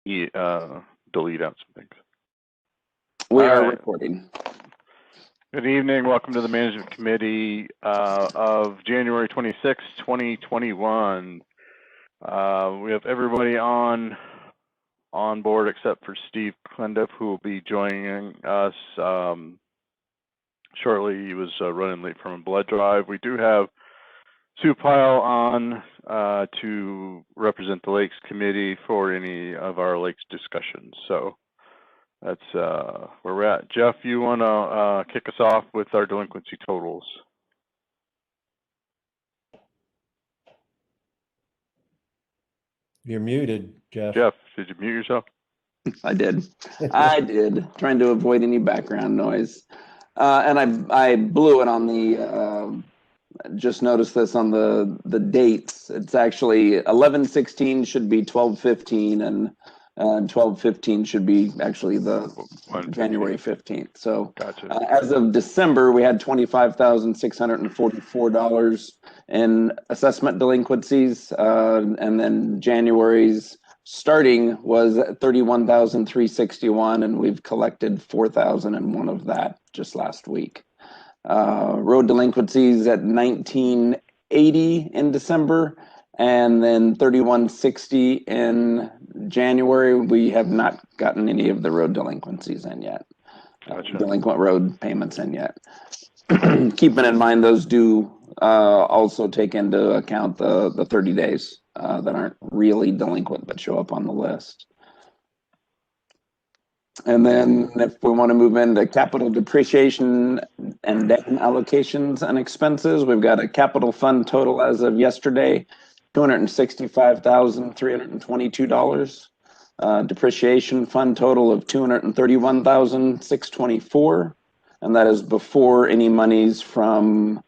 delete out some things. We are recording. Good evening. Welcome to the Management Committee of January 26, 2021. We have everybody on board except for Steve Clendiff, who will be joining us shortly. He was running late from a blood drive. We do have Sue Pyle on to represent the Lakes Committee for any of our Lakes discussions. So that's where we're at. Jeff, you want to kick us off with our delinquency totals? You're muted, Jeff. Jeff, did you mute yourself? I did. I did, trying to avoid any background noise. And I blew it on the, just noticed this on the dates. It's actually 11/16 should be 12/15, and 12/15 should be actually the January 15th. So gotcha. As of December, we had $25,644 in assessment delinquencies, and then January's starting was $31,361, and we've collected $4,001 of that just last week. Road delinquencies at $19.80 in December, and then $31.60 in January. We have not gotten any of the road delinquencies in yet. Gotcha. Delinquent road payments in yet. Keeping in mind those do also take into account the 30 days that aren't really delinquent but show up on the list. And then if we want to move into capital depreciation and debt allocations and expenses, we've got a capital fund total as of yesterday, $265,322. Depreciation fund total of $231,624, and that is before any monies for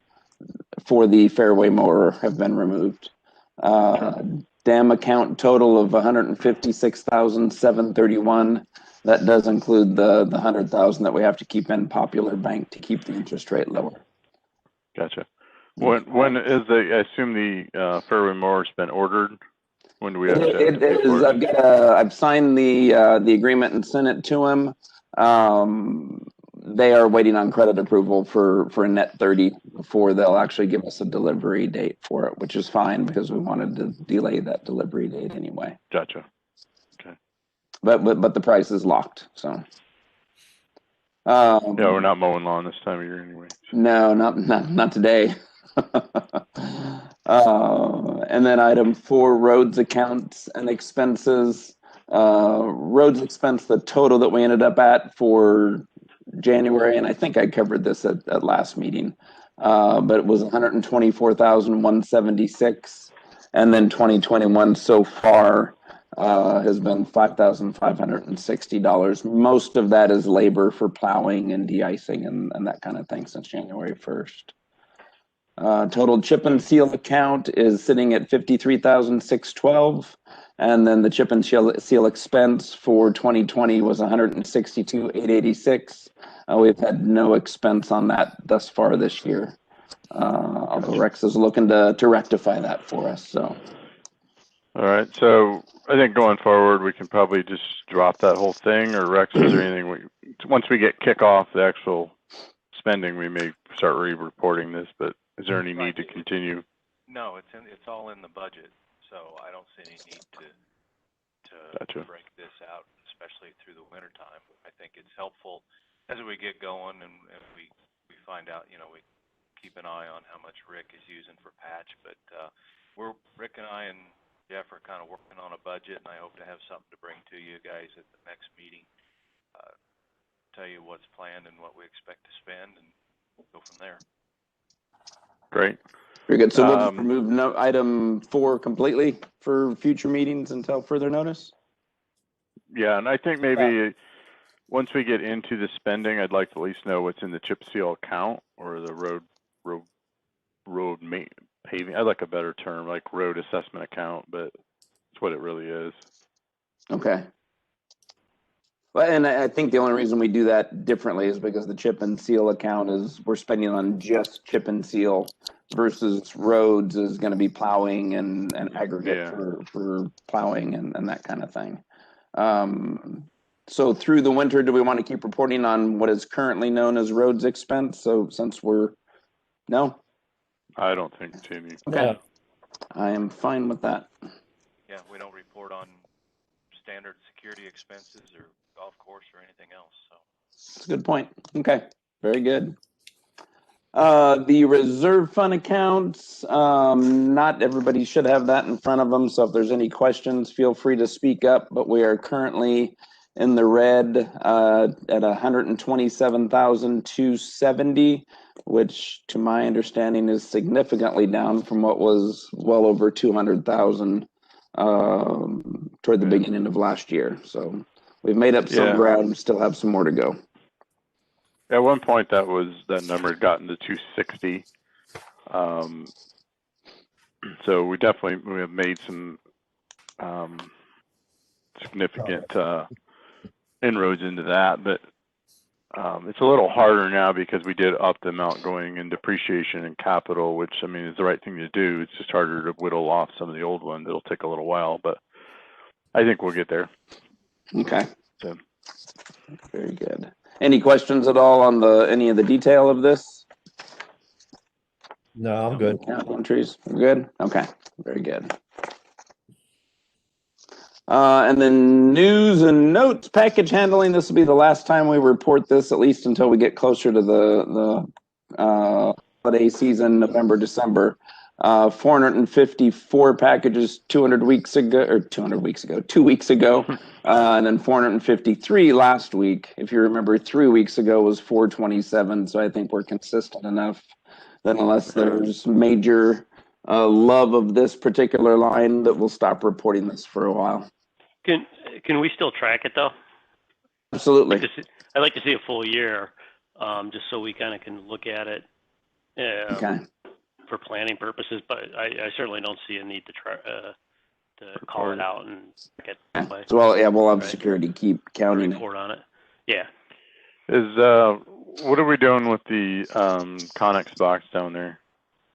the fairway mower have been removed. Dam account total of $156,731. That does include the $100,000 that we have to keep in Popular Bank to keep the interest rate lower. Gotcha. When is I assume the fairway mower's been ordered? When do we have to pay for it? I've signed the agreement and sent it to him. They are waiting on credit approval for a net 30 before they'll actually give us a delivery date for it, which is fine because we wanted to delay that delivery date anyway. Gotcha. Okay. But the price is locked, so. Yeah, we're not mowing lawn this time of year anyway. No, not today. And then item 4, roads accounts and expenses. Roads expense, the total that we ended up at for January, and I think I covered this at last meeting, but it was $124,176, and then 2021 so far has been $5,560. Most of that is labor for plowing and de-icing and that kind of thing since January 1st. Total chip and seal account is sitting at $53,612, and then the chip and seal expense for 2020 was $162,886. We've had no expense on that thus far this year. Although Rex is looking to rectify that for us. So. All right. So I think going forward, we can probably just drop that whole thing. Or Rex, is there anything once we get kick off the actual spending, we may start re-reporting this, but is there any need to continue? No, it's all in the budget, so I don't see any need to Gotcha. break this out, especially through the winter time. I think it's helpful as we get going and we find out, we keep an eye on how much Rick is using for patch, but Rick and I and Jeff are kind of working on a budget, and I hope to have something to bring to you guys at the next meeting, tell you what's planned and what we expect to spend, and go from there. Great. Very good. So we'll just remove item 4 completely for future meetings until further notice? Yeah, and I think maybe once we get into the spending, I'd like to at least know what's in the chip seal account or the road paving. I'd like a better term, like road assessment account, but it's what it really is. Okay. Well, and I think the only reason we do that differently is because the chip and seal account is we're spending on just chip and seal versus roads is going to be plowing and aggregate for plowing and that kind of thing. So through the winter, do we want to keep reporting on what is currently known as roads expense? So since no? I don't think Jamie. Okay. No. I am fine with that. Yeah, we don't report on standard security expenses or golf course or anything else, so. That's a good point. Okay, very good. The reserve fund accounts, not everybody should have that in front of them. So if there's any questions, feel free to speak up, but we are currently in the red, at 127,270, which to my understanding is significantly down from what was well over 200,000, toward the beginning of last year. So we've made up some Yeah. ground, still have some more to go. At one point, that number had gotten to 260. So we have made some significant inroads into that, but it's a little harder now because we did up the amount going in depreciation and capital, which I mean is the right thing to do. It's just harder to whittle off some of the old ones. It'll take a little while, but I think we'll get there. Okay. So. Very good. Any questions at all on any of the detail of this? No, I'm good. Account entries, we're good? Okay, very good. And then news and notes, package handling. This will be the last time we report this, at least until we get closer to the holiday season, November, December. 454 packages 2 weeks ago, and then 453 last week. If you remember, 3 weeks ago was 427. So I think we're consistent enough that unless there's major love of this particular line, that we'll stop reporting this for a while. Can we still track it though? Absolutely. I'd like to see a full year, just so we kind of can look at it. Okay. For planning purposes, but I certainly don't see a need to try to call it out and get Okay. So we'll have security keep counting report on it. Yeah. What are we doing with the Connex box down there?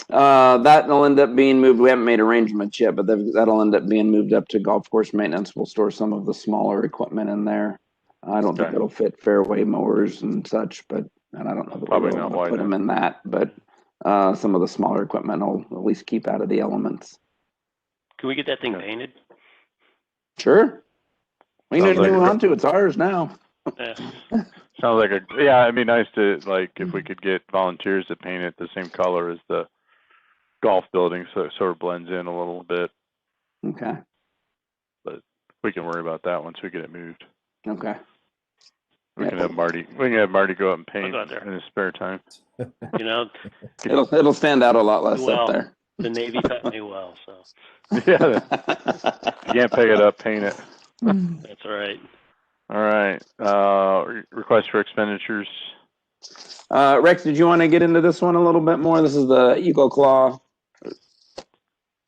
That'll end up being moved. We haven't made arrangements yet, but that'll end up being moved up to golf course maintenance. We'll store some of the smaller equipment in there. I don't think it'll fit fairway mowers and such, and I don't know that Probably we'll not put wide them in that, but some of the smaller equipment will at least keep out of the elements. Can we get that thing painted? Sure. We need Sounds to like move a- on to it's ours now. Yeah. Sounds like it'd be nice to, like, if we could get volunteers to paint it the same color as the golf building, so it sort of blends in a little bit. Okay. But we can worry about that once we get it moved. Okay. We can have Marty go up and paint go out there. in his spare time. You know, It'll stand out a lot less Well, up there. the Navy taught me well, so Yeah. If you can't pick it up, paint it. that's all right. All right. Request for expenditures. Rex, did you want to get into this one a little bit more? This is the Eagle Claw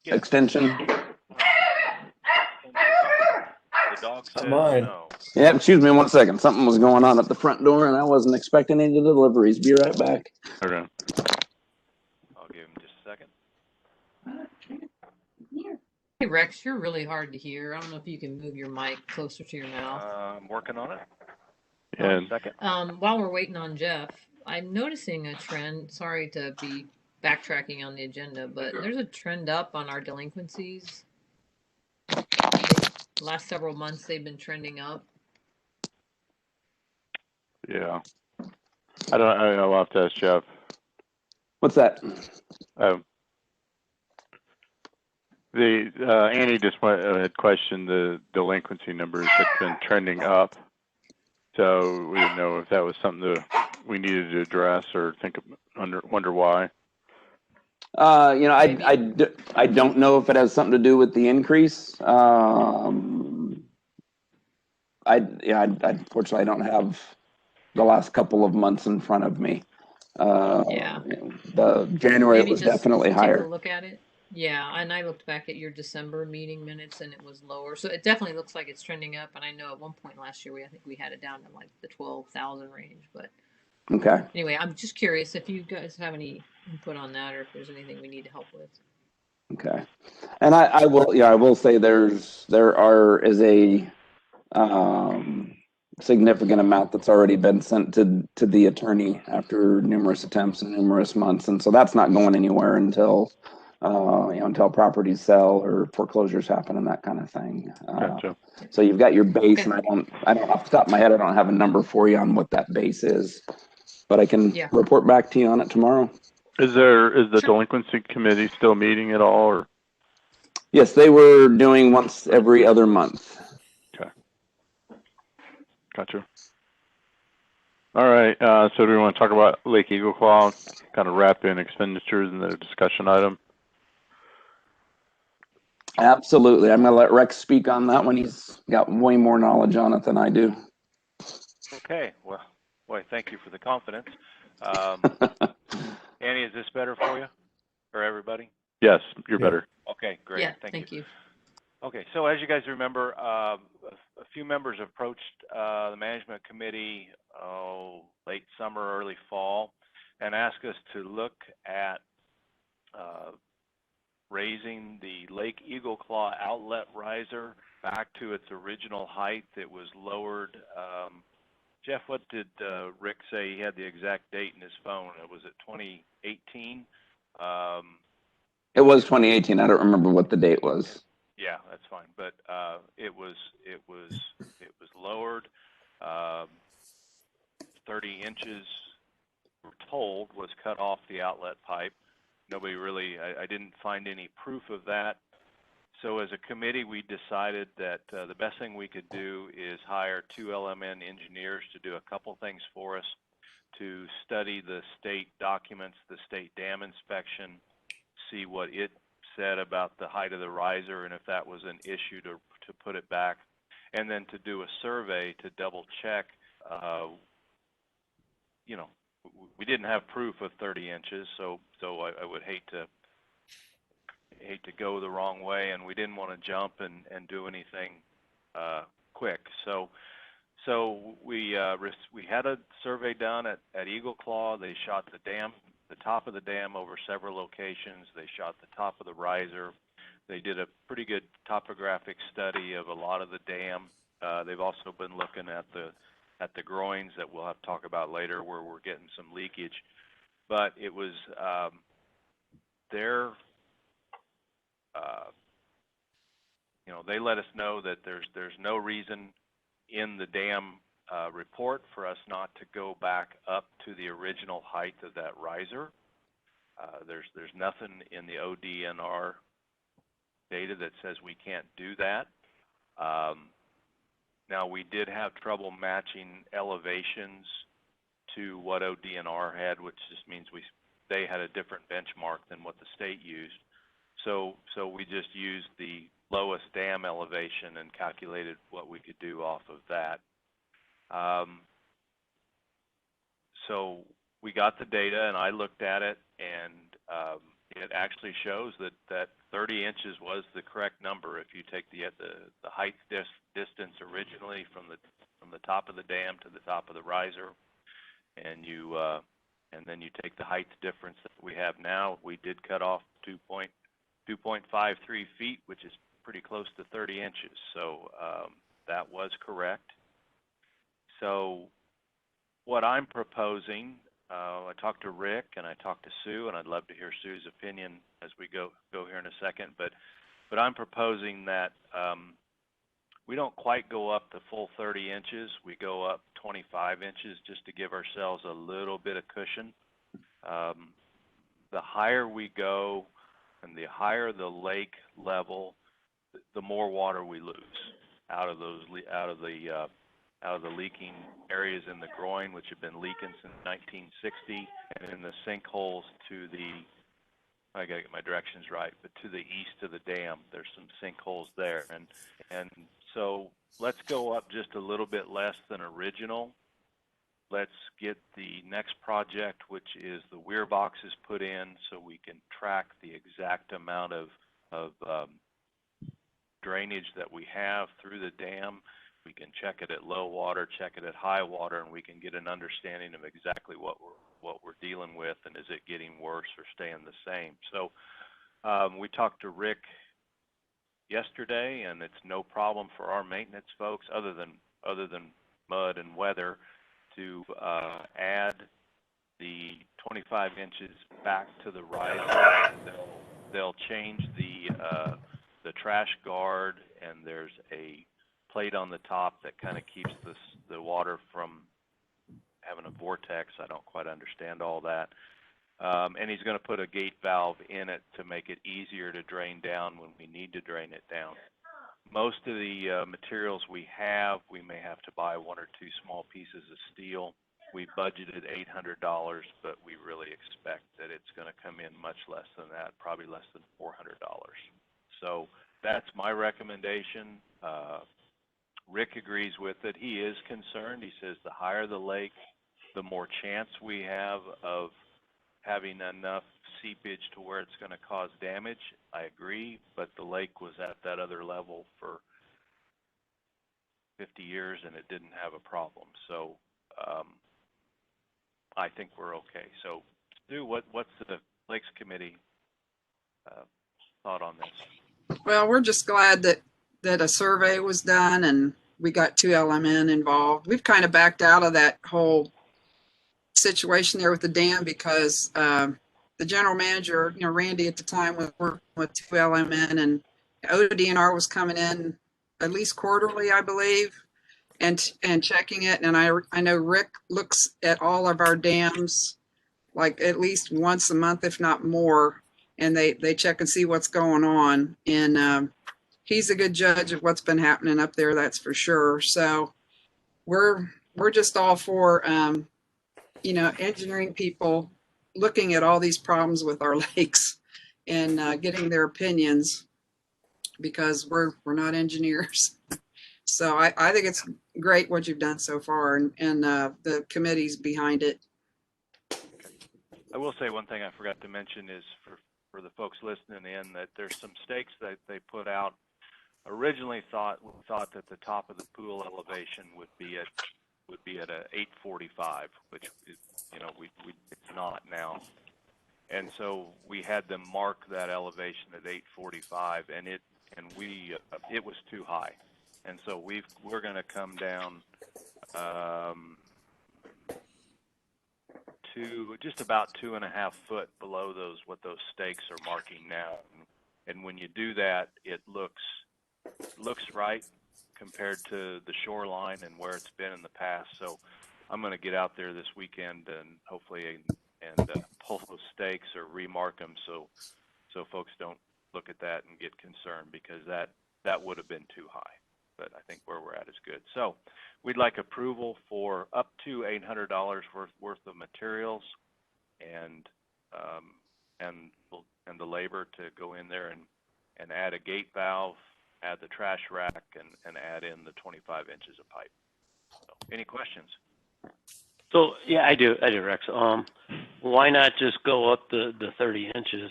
extension. The dog said mine. no. Yeah, excuse me 1 second. Something was going on at the front door and I wasn't expecting any deliveries. Be right back. Okay. I'll give him just a second. Hey Rex, you're really hard to hear. I don't know if you can move your mic closer to your mouth. I'm working on it. And Second. While we're waiting on Jeff, I'm noticing a trend. Sorry to be backtracking on the agenda, but there's a trend up on our delinquencies. Last several months, they've been trending up. yeah. I don't know. I'll have to ask Jeff. What's that? Annie just had questioned the delinquency numbers had been trending up. So we didn't know if that was something that we needed to address or wonder why. I don't know if it has something to do with the increase. Unfortunately, I don't have the last couple of months in front of me. Yeah. The January Maybe was just definitely take higher. a look at it. Yeah, and I looked back at your December meeting minutes and it was lower. So it definitely looks like it's trending up. And I know at one point last year, I think we had it down to like the 12,000 range. But Okay. anyway, I'm just curious if you guys have any input on that or if there's anything we need to help with. Okay. And I will say there is a significant amount that's already been sent to the attorney after numerous attempts and numerous months, and so that's not going anywhere until until properties sell or foreclosures happen and that kind of thing. Gotcha. So you've got your base, Okay. and I don't off the top of my head, I don't have a number for you on what that base is, but I can Yeah. report back to you on it tomorrow. Is the Sure. delinquency committee still meeting at all, or? Yes, they were doing once every other month. Okay. Gotcha. All right. So do we want to talk about Lake Eagle Claw, kind of wrap in expenditures and the discussion item? Absolutely. I'm going to let Rex speak on that one. He's got way more knowledge on it than I do. Okay, well, boy, thank you for the confidence. Annie, is this better for you or everybody? Yes, you're better. Okay, great. Yeah, Thank you. you. Okay, so as you guys remember, a few members approached the management committee late summer, early fall, and asked us to look at raising the Lake Eagle Claw outlet riser back to its original height. It was lowered. Jeff, what did Rick say? He had the exact date in his phone. Was it 2018? It was 2018. I don't remember what the date was. Yeah, that's fine. But it was lowered. 30 inches, we're told, was cut off the outlet pipe. Nobody really, I didn't find any proof of that. So as a committee, we decided that the best thing we could do is hire 2 LMN engineers to do a couple things for us, to study the state documents, the state dam inspection, see what it said about the height of the riser and if that was an issue to put it back, and then to do a survey to double check. We didn't have proof of 30 inches, so I would hate to go the wrong way, and we didn't want to jump and do anything quick. So we had a survey done at Eagle Claw. They shot the top of the dam over several locations. They shot the top of the riser. They did a pretty good topographic study of a lot of the dam. They've also been looking at the groins that we'll have to talk about later, where we're getting some leakage. But it was they let us know that there's no reason in the dam report for us not to go back up to the original height of that riser. There's nothing in the ODNR data that says we can't do that. Now, we did have trouble matching elevations to what ODNR had, which just means they had a different benchmark than what the state used. So we just used the lowest dam elevation and calculated what we could do off of that. So we got the data, and I looked at it, and it actually shows that 30 inches was the correct number. If you take the height distance originally from the top of the dam to the top of the riser, and then you take the height difference that we have now, we did cut off 2.53 feet, which is pretty close to 30 inches. So that was correct. So what I'm proposing, I talked to Rick and I talked to Sue, and I'd love to hear Sue's opinion as we go here in a second. But I'm proposing that we don't quite go up the full 30 inches. We go up 25 inches just to give ourselves a little bit of cushion. The higher we go and the higher the lake level, the more water we lose out of the leaking areas in the groin, which have been leaking since 1960, and in the sinkholes I gotta get my directions right, but to the east of the dam, there's some sinkholes there, and so let's go up just a little bit less than original. Let's get the next project, which is the weir boxes, put in so we can track the exact amount of drainage that we have through the dam. We can check it at low water, check it at high water, and we can get an understanding of exactly what we're dealing with, and is it getting worse or staying the same. So we talked to Rick yesterday, and it's no problem for our maintenance folks, other than mud and weather, to add the 25 inches back to the riser. They'll change the trash guard, and there's a plate on the top that kind of keeps the water from having a vortex. I don't quite understand all that. And he's going to put a gate valve in it to make it easier to drain down when we need to drain it down. Most of the materials we have, we may have to buy one or two small pieces of steel. We budgeted $800, but we really expect that it's going to come in much less than that, probably less than $400. So that's my recommendation. Rick agrees with it. He is concerned. He says the higher the lake, the more chance we have of having enough seepage to where it's going to cause damage. I agree, but the lake was at that other level for 50 years and it didn't have a problem. So I think we're okay. So Stu, what's the Lakes Committee thought on this? Well, we're just glad that a survey was done and we got 2LMN involved. We've kind of backed out of that whole situation there with the dam because the general manager, Randy at the time, was working with 2LMN, and ODNR was coming in at least quarterly, I believe, and checking it. And I know Rick looks at all of our dams like at least once a month, if not more, and they check and see what's going on. And he's a good judge of what's been happening up there, that's for sure. So we're just all for engineering people looking at all these problems with our lakes and getting their opinions, because we're not engineers. So I think it's great what you've done so far, and the committee's behind it. I will say one thing I forgot to mention is for the folks listening in, that there's some stakes that they put out. Originally thought that the top of the pool elevation would be at a 845, which is, it's not now. And so we had them mark that elevation at 845, and it was too high. And so we're going to come down to just about 2.5 foot below what those stakes are marking now. And when you do that, it looks right compared to the shoreline and where it's been in the past. So I'm going to get out there this weekend and hopefully pull those stakes or remark them so folks don't look at that and get concerned, because that would have been too high. But I think where we're at is good. So we'd like approval for up to $800 worth of materials and the labor to go in there and add a gate valve, add the trash rack, and add in the 25 inches of pipe. So, any questions? So yeah, I do, Rex. Why not just go up the 30 inches?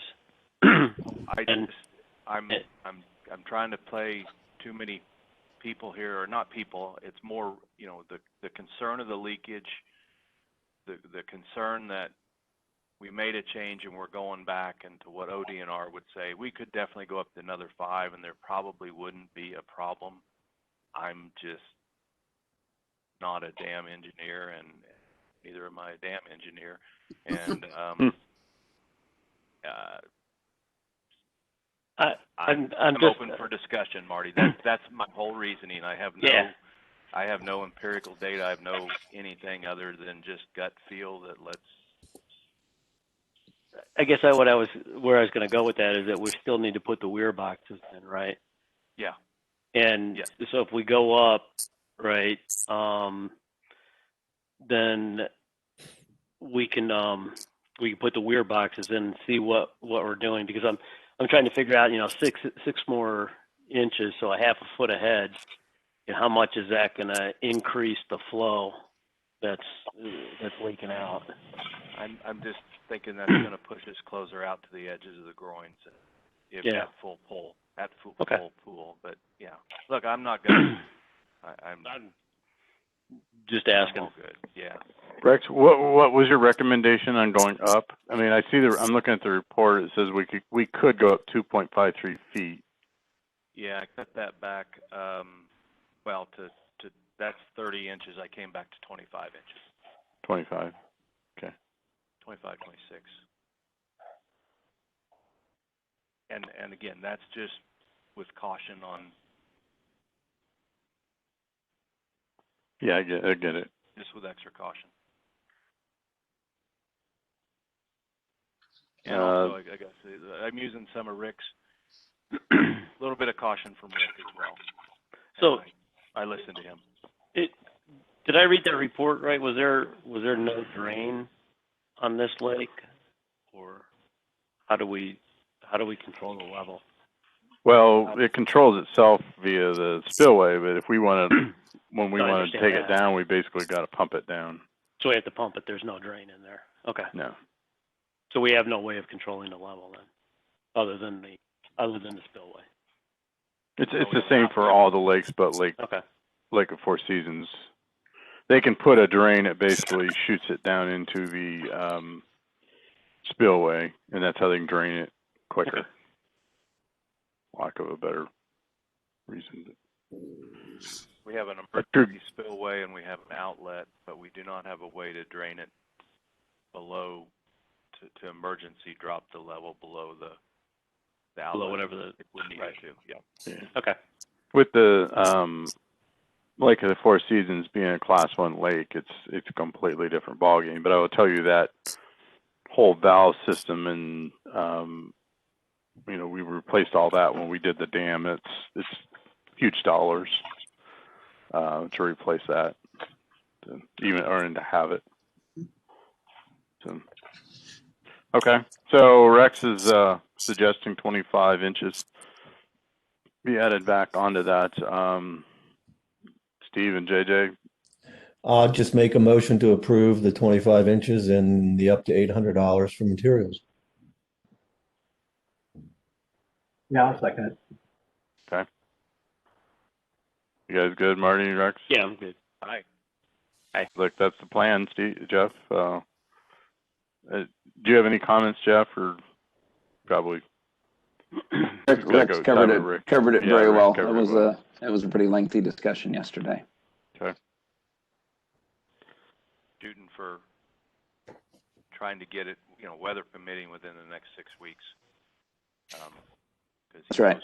I'm trying to play too many people here, or not people. It's more, the concern of the leakage, the concern that we made a change and we're going back into what ODNR would say. We could definitely go up to another 5 and there probably wouldn't be a problem. I'm just not a dam engineer, and neither am I a dam engineer. And I'm open for discussion, Marty. That's my whole reasoning. I have no empirical data. I have no anything other than just gut feel that I guess where I was going to go with that is that we still need to put the weir boxes in, right? Yeah. And so if we go up, right, then we can put the weir boxes in and see what we're doing, because I'm trying to figure out, six more inches, so a half a foot ahead, how much is that going to increase the flow that's leaking out? I'm just thinking that's going to push us closer out to the edges of the groins if at full pull, full pool. But yeah, look, I'm not going to. I'm just asking. I'm all good. Yeah. Rex, what was your recommendation on going up? I mean, I'm looking at the report. It says we could go up 2.53 feet. Yeah, I cut that back, well, that's 30 inches. I came back to 25 inches, 25. Okay. 25, 26. And again, that's just with caution on, Yeah, I get it. just with extra caution. And also, I guess, I'm using some of Rick's, a little bit of caution from Rick as well. So I listened to him. Did I read that report right? Was there no drain on this lake, or how do we control the level? Well, it controls itself via the spillway, but if we want to, when we No, I want to understand take it that. down, we basically got to pump it down. So we have to pump it. There's no drain in there. Okay. No. So we have no way of controlling the level then, other than the spillway. It's the same for all the lakes, but Lake of Four Seasons. They can put a drain that basically shoots it down into the spillway, and that's how they can drain it quicker. Okay. Lack of a better reason. We have an emergency spillway and we have an outlet, but we do not have a way to drain it below to emergency drop the level below the outlet. Below whatever the if we need to. Yeah. Okay. With the Lake of the Four Seasons being a Class 1 lake, it's a completely different ballgame. But I will tell you that whole valve system and we replaced all that when we did the dam. It's huge dollars to replace that, to have it. So, okay, so Rex is suggesting 25 inches be added back onto that. Steve and JJ. I'll just make a motion to approve the 25 inches and the up to $800 for materials. Yeah, I'll second it. Okay. You guys good, Marty, Rex? Yeah, I'm good. Hi. Look, that's the plan, Steve, Jeff. Do you have any comments, Jeff, or probably? Rex covered it very well. It was a pretty lengthy discussion yesterday. Okay. Shooting for trying to get it, weather permitting within the next 6 weeks. That's right.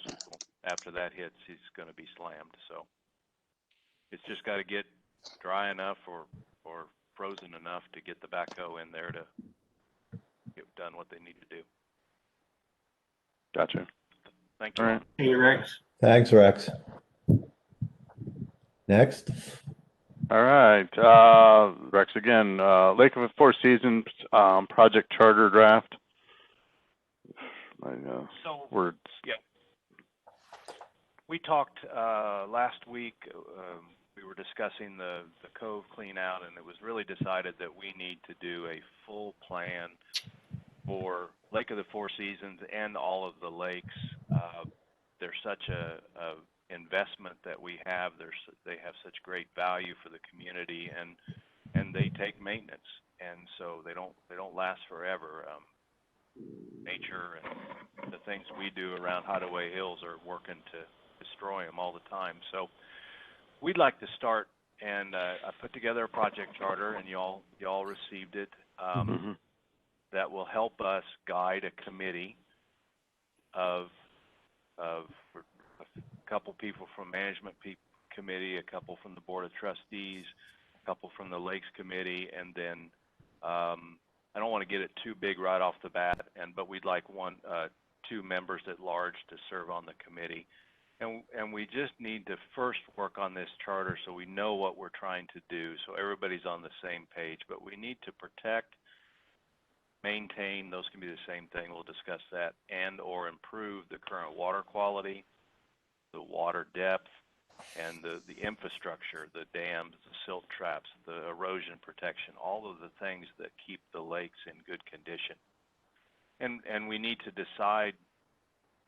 After that hits, he's going to be slammed. So it's just got to get dry enough or frozen enough to get the backhoe in there to get done what they need to do. Gotcha. Thank you. All right. Hey, Rex. Thanks, Rex. Next. All right. Rex again. Lake of the Four Seasons project charter draft. So words. Yeah. We talked last week. We were discussing the cove clean out, and it was really decided that we need to do a full plan for Lake of the Four Seasons and all of the lakes. There's such a investment that we have. They have such great value for the community, and they take maintenance, and so they don't last forever. Nature and the things we do around Hideaway Hills are working to destroy them all the time. So we'd like to start, and I put together a project charter, and y'all received it. That will help us guide a committee of a couple people from management committee, a couple from the board of trustees, a couple from the Lakes Committee, and then I don't want to get it too big right off the bat, but we'd like two members at large to serve on the committee. And we just need to first work on this charter so we know what we're trying to do, so everybody's on the same page. But we need to protect, maintain, those can be the same thing, we'll discuss that, and or improve the current water quality, the water depth, and the infrastructure, the dams, the silt traps, the erosion protection, all of the things that keep the lakes in good condition. And we need to decide,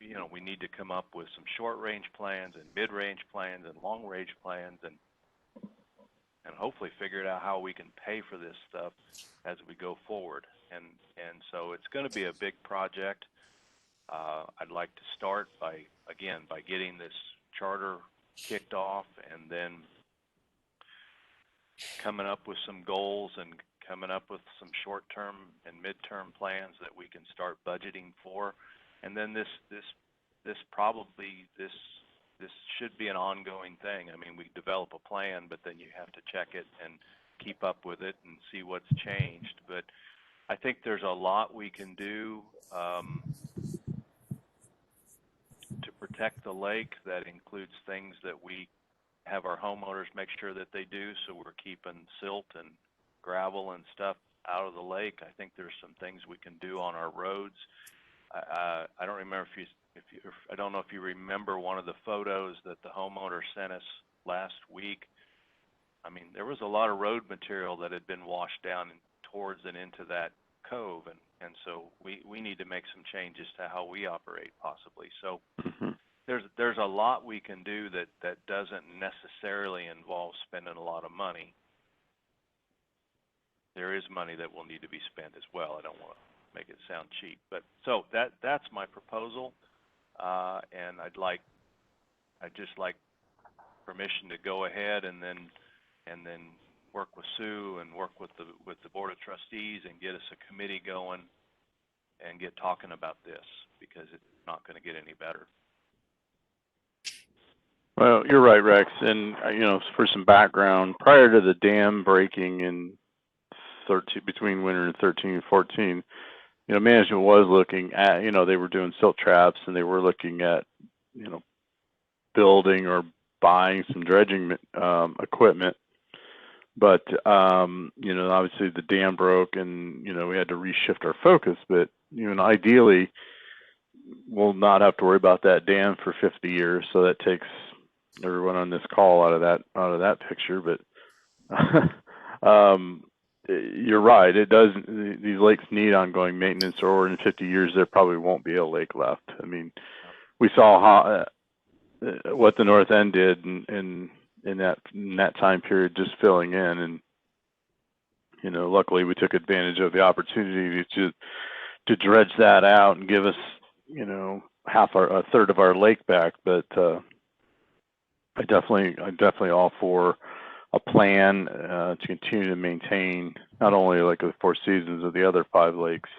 we need to come up with some short-range plans and mid-range plans and long-range plans and hopefully figure out how we can pay for this stuff as we go forward. And so it's going to be a big project. I'd like to start by getting this charter kicked off, and then coming up with some goals and coming up with some short-term and mid-term plans that we can start budgeting for. And then this should be an ongoing thing. I mean, we develop a plan, but then you have to check it and keep up with it and see what's changed. But I think there's a lot we can do to protect the lake. That includes things that we have our homeowners make sure that they do, so we're keeping silt and gravel and stuff out of the lake. I think there's some things we can do on our roads. I don't remember I don't know if you remember one of the photos that the homeowner sent us last week. I mean, there was a lot of road material that had been washed down towards and into that cove, and so we need to make some changes to how we operate possibly. So there's a lot we can do that doesn't necessarily involve spending a lot of money. There is money that will need to be spent as well. I don't want to make it sound cheap, but so that's my proposal, and I'd just like permission to go ahead and then work with Sue and work with the Board of Trustees and get us a committee going and get talking about this, because it's not going to get any better. Well, you're right, Rex. And for some background, prior to the dam breaking in between winter and 13 and 14, management was looking at, they were doing silt traps, and they were looking at, building or buying some dredging equipment. But, obviously the dam broke, and, we had to reshift our focus. But, ideally, we'll not have to worry about that dam for 50 years. So that takes everyone on this call out of that picture. But you're right. It does. These lakes need ongoing maintenance, or in 50 years there probably won't be a lake left. I mean, we saw how what the North End did in that time period, just filling in, and luckily we took advantage of the opportunity to dredge that out and give us a third of our lake back. But I definitely all for a plan to continue to maintain not only like the Four Seasons of the other 5 lakes.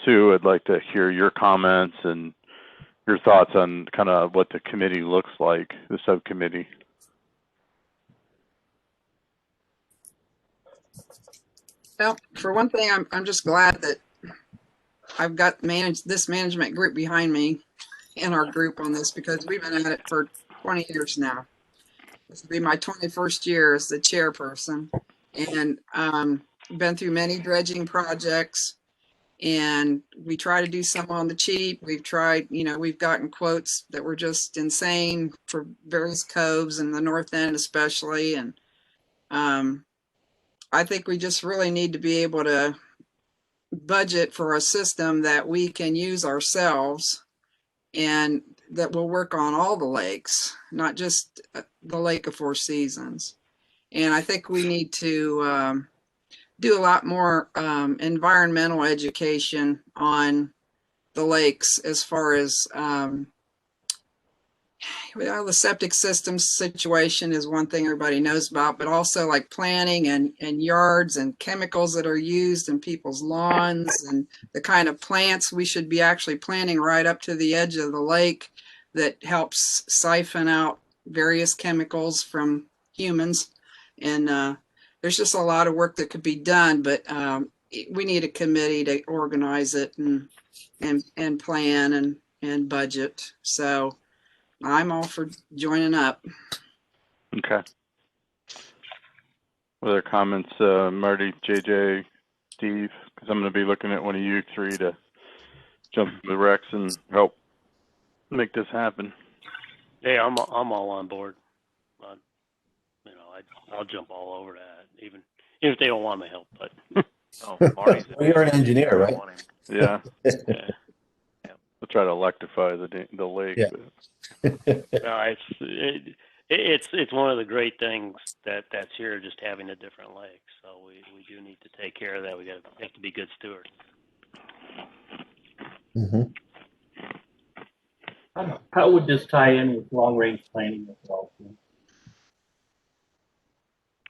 Sue, I'd like to hear your comments and your thoughts on kind of what the committee looks like, the subcommittee. Well, for one thing, I'm just glad that I've got this management group behind me in our group on this, because we've been at it for 20 years now. This will be my 21st year as the chairperson, and been through many dredging projects, and we try to do some on the cheap. We've tried, we've gotten quotes that were just insane for various coves in the North End especially, and I think we just really need to be able to budget for a system that we can use ourselves and that will work on all the lakes, not just the Lake of Four Seasons. And I think we need to do a lot more environmental education on the lakes, as far as the septic system situation is one thing everybody knows about, but also like planning and yards and chemicals that are used in people's lawns, and the kind of plants we should be actually planting right up to the edge of the lake that helps siphon out various chemicals from humans. And there's just a lot of work that could be done, but we need a committee to organize it and plan and budget. So I'm all for joining up. Okay. Other comments, Marty, JJ, Steve? Because I'm going to be looking at one of you 3 to jump with Rex and help make this happen. Yeah, I'm all on board. I'll jump all over that, even if they don't want my help. But Marty's you're an engineer, right? Yeah. yeah. We'll try to electrify the lake. Yeah. No, it's one of the great things that's here, just having a different lake. So we do need to take care of that. We have to be good stewards. Mhm. How would this tie in with long-range planning as well?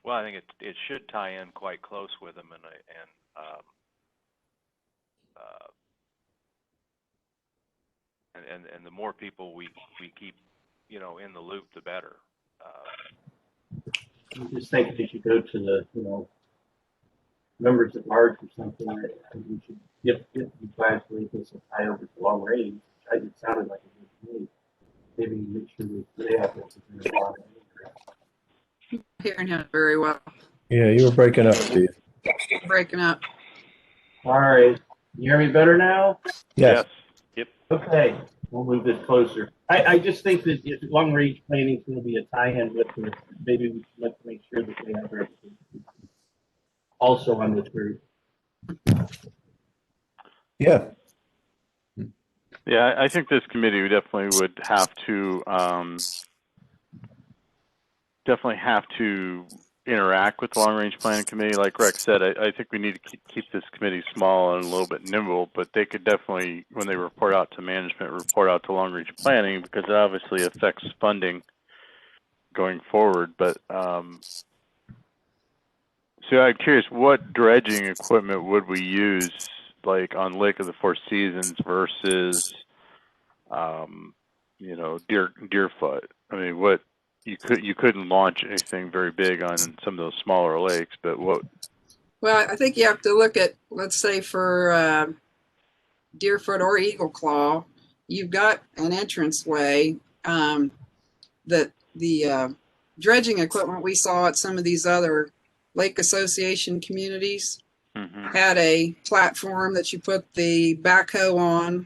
Well, I think it should tie in quite close with them, and the more people we keep, you know, in the loop, the better. I'm just thinking if you go to the, members at large or something, I think we should, if you guys believe this will tie over to long range, it sounded like it would to me. Maybe make sure they have this. Hearing him very well. Yeah, you were breaking up, Steve. Breaking up. All right. You hear me better now? Yes. Okay. We'll move this closer. I just think that if long range planning is going to be a tie-in with this, maybe we should make sure that they have everything also on this group. Yeah. Yeah, I think this committee definitely would have to interact with the long range planning committee. Like Rex said, I think we need to keep this committee small and a little bit nimble, but they could definitely, when they report out to management, report out to long range planning, because it obviously affects funding going forward. But so I'm curious, what dredging equipment would we use, like on Lake of the Four Seasons versus Deerfoot? I mean, what you couldn't launch anything very big on some of those smaller lakes, but what? Well, I think you have to look at, let's say for Deerfoot or Eagle Claw, you've got an entranceway that the dredging equipment we saw at some of these other lake association communities had a platform that you put the backhoe on,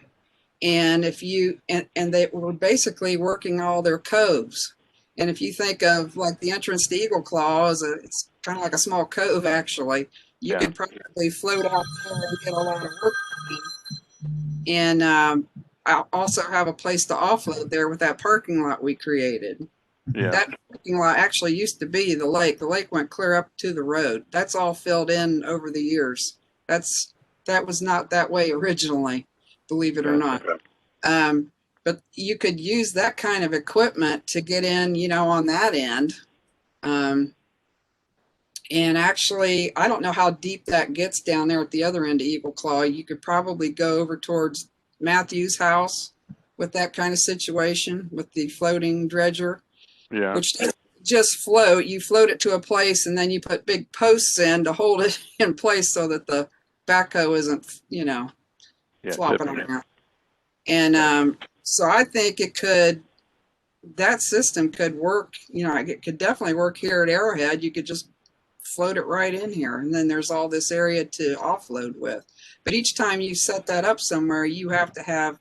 and if you and they were basically working all their coves. And if you think of like the entrance to Eagle Claw it's kind of like a small cove actually. You could probably float out there and get a lot of work done. And I also have a place to offload there with that parking lot we created. Yeah. That parking lot actually used to be the lake. The lake went clear up to the road. That's all filled in over the years. That was not that way originally, believe it or not. But you could use that kind of equipment to get in, on that end. And actually, I don't know how deep that gets down there at the other end of Eagle Claw. You could probably go over towards Matthew's house with that kind of situation with the floating dredger. Yeah. Which doesn't just float. You float it to a place and then you put big posts in to hold it in place so that the backhoe isn't, flopping around. And so I think that system could work, it could definitely work here at Arrowhead. You could just float it right in here. And then there's all this area to offload with. But each time you set that up somewhere, you have to have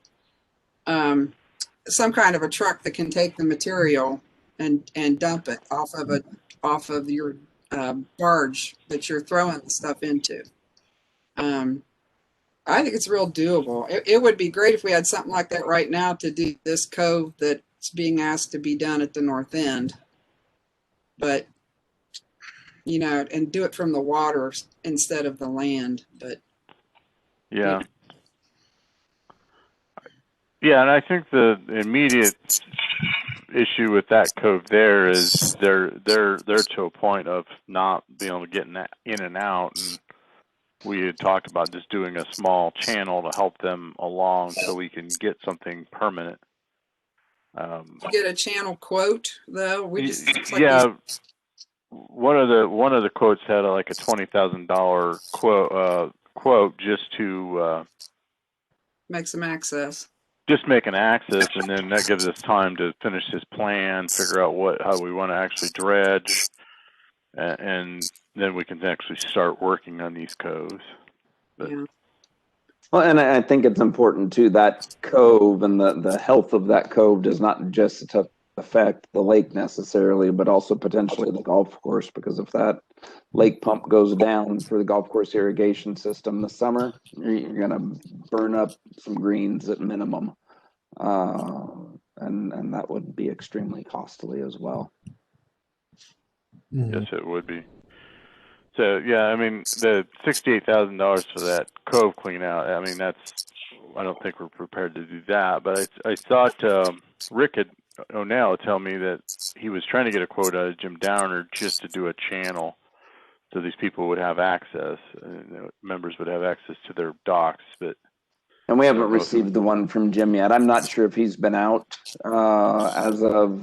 some kind of a truck that can take the material and dump it off of your barge that you're throwing the stuff into. I think it's real doable. It would be great if we had something like that right now to do this cove that's being asked to be done at the north end. But, and do it from the water instead of the land. But yeah. Yeah, and I think the immediate issue with that cove there is they're to a point of not being able to get in and out, and we had talked about just doing a small channel to help them along so we can get something permanent. Get a channel quote though. We just one of the quotes had like a $20,000 quote just to make some access. Just make an access, and then that gives us time to finish his plan, figure out how we want to actually dredge, and then we can actually start working on these coves. Yeah. Well, and I think it's important too, that cove and the health of that cove does not just affect the lake necessarily, but also potentially the golf course, because if that lake pump goes down for the golf course irrigation system this summer, you're going to burn up some greens at minimum. And that would be extremely costly as well. Yes, it would be. So yeah, I mean the $68,000 for that cove clean out. I mean I don't think we're prepared to do that. But I thought Rick O'Neill tell me that he was trying to get a quote out of Jim Downer just to do a channel, so these people would have access, members would have access to their docks. But And we haven't received the one from Jim yet. I'm not sure if he's been out. As of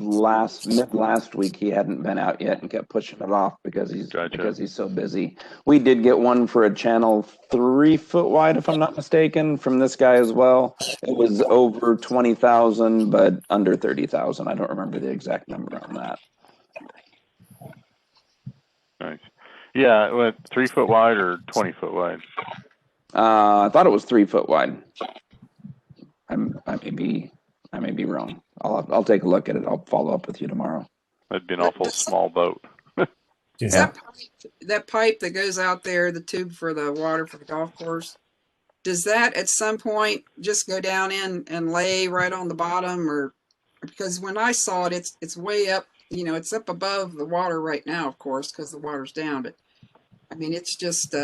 mid last week, he hadn't been out yet and kept pushing it off because he's so busy. We did get one for a channel 3 foot wide, if I'm not mistaken, from this guy as well. It was over 20,000, but under 30,000. I don't remember the exact number on that. Nice. Yeah, what, 3 foot wide or 20 foot wide? I thought it was 3 foot wide. I may be wrong. I'll take a look at it. I'll follow up with you tomorrow. That'd be an awful small boat. Is that pipe that goes out there, the tube for the water for the golf course, does that at some point just go down in and lay right on the bottom? Or because when I saw it, it's way up, it's up above the water right now, of course, because the water's down. But I mean, it's just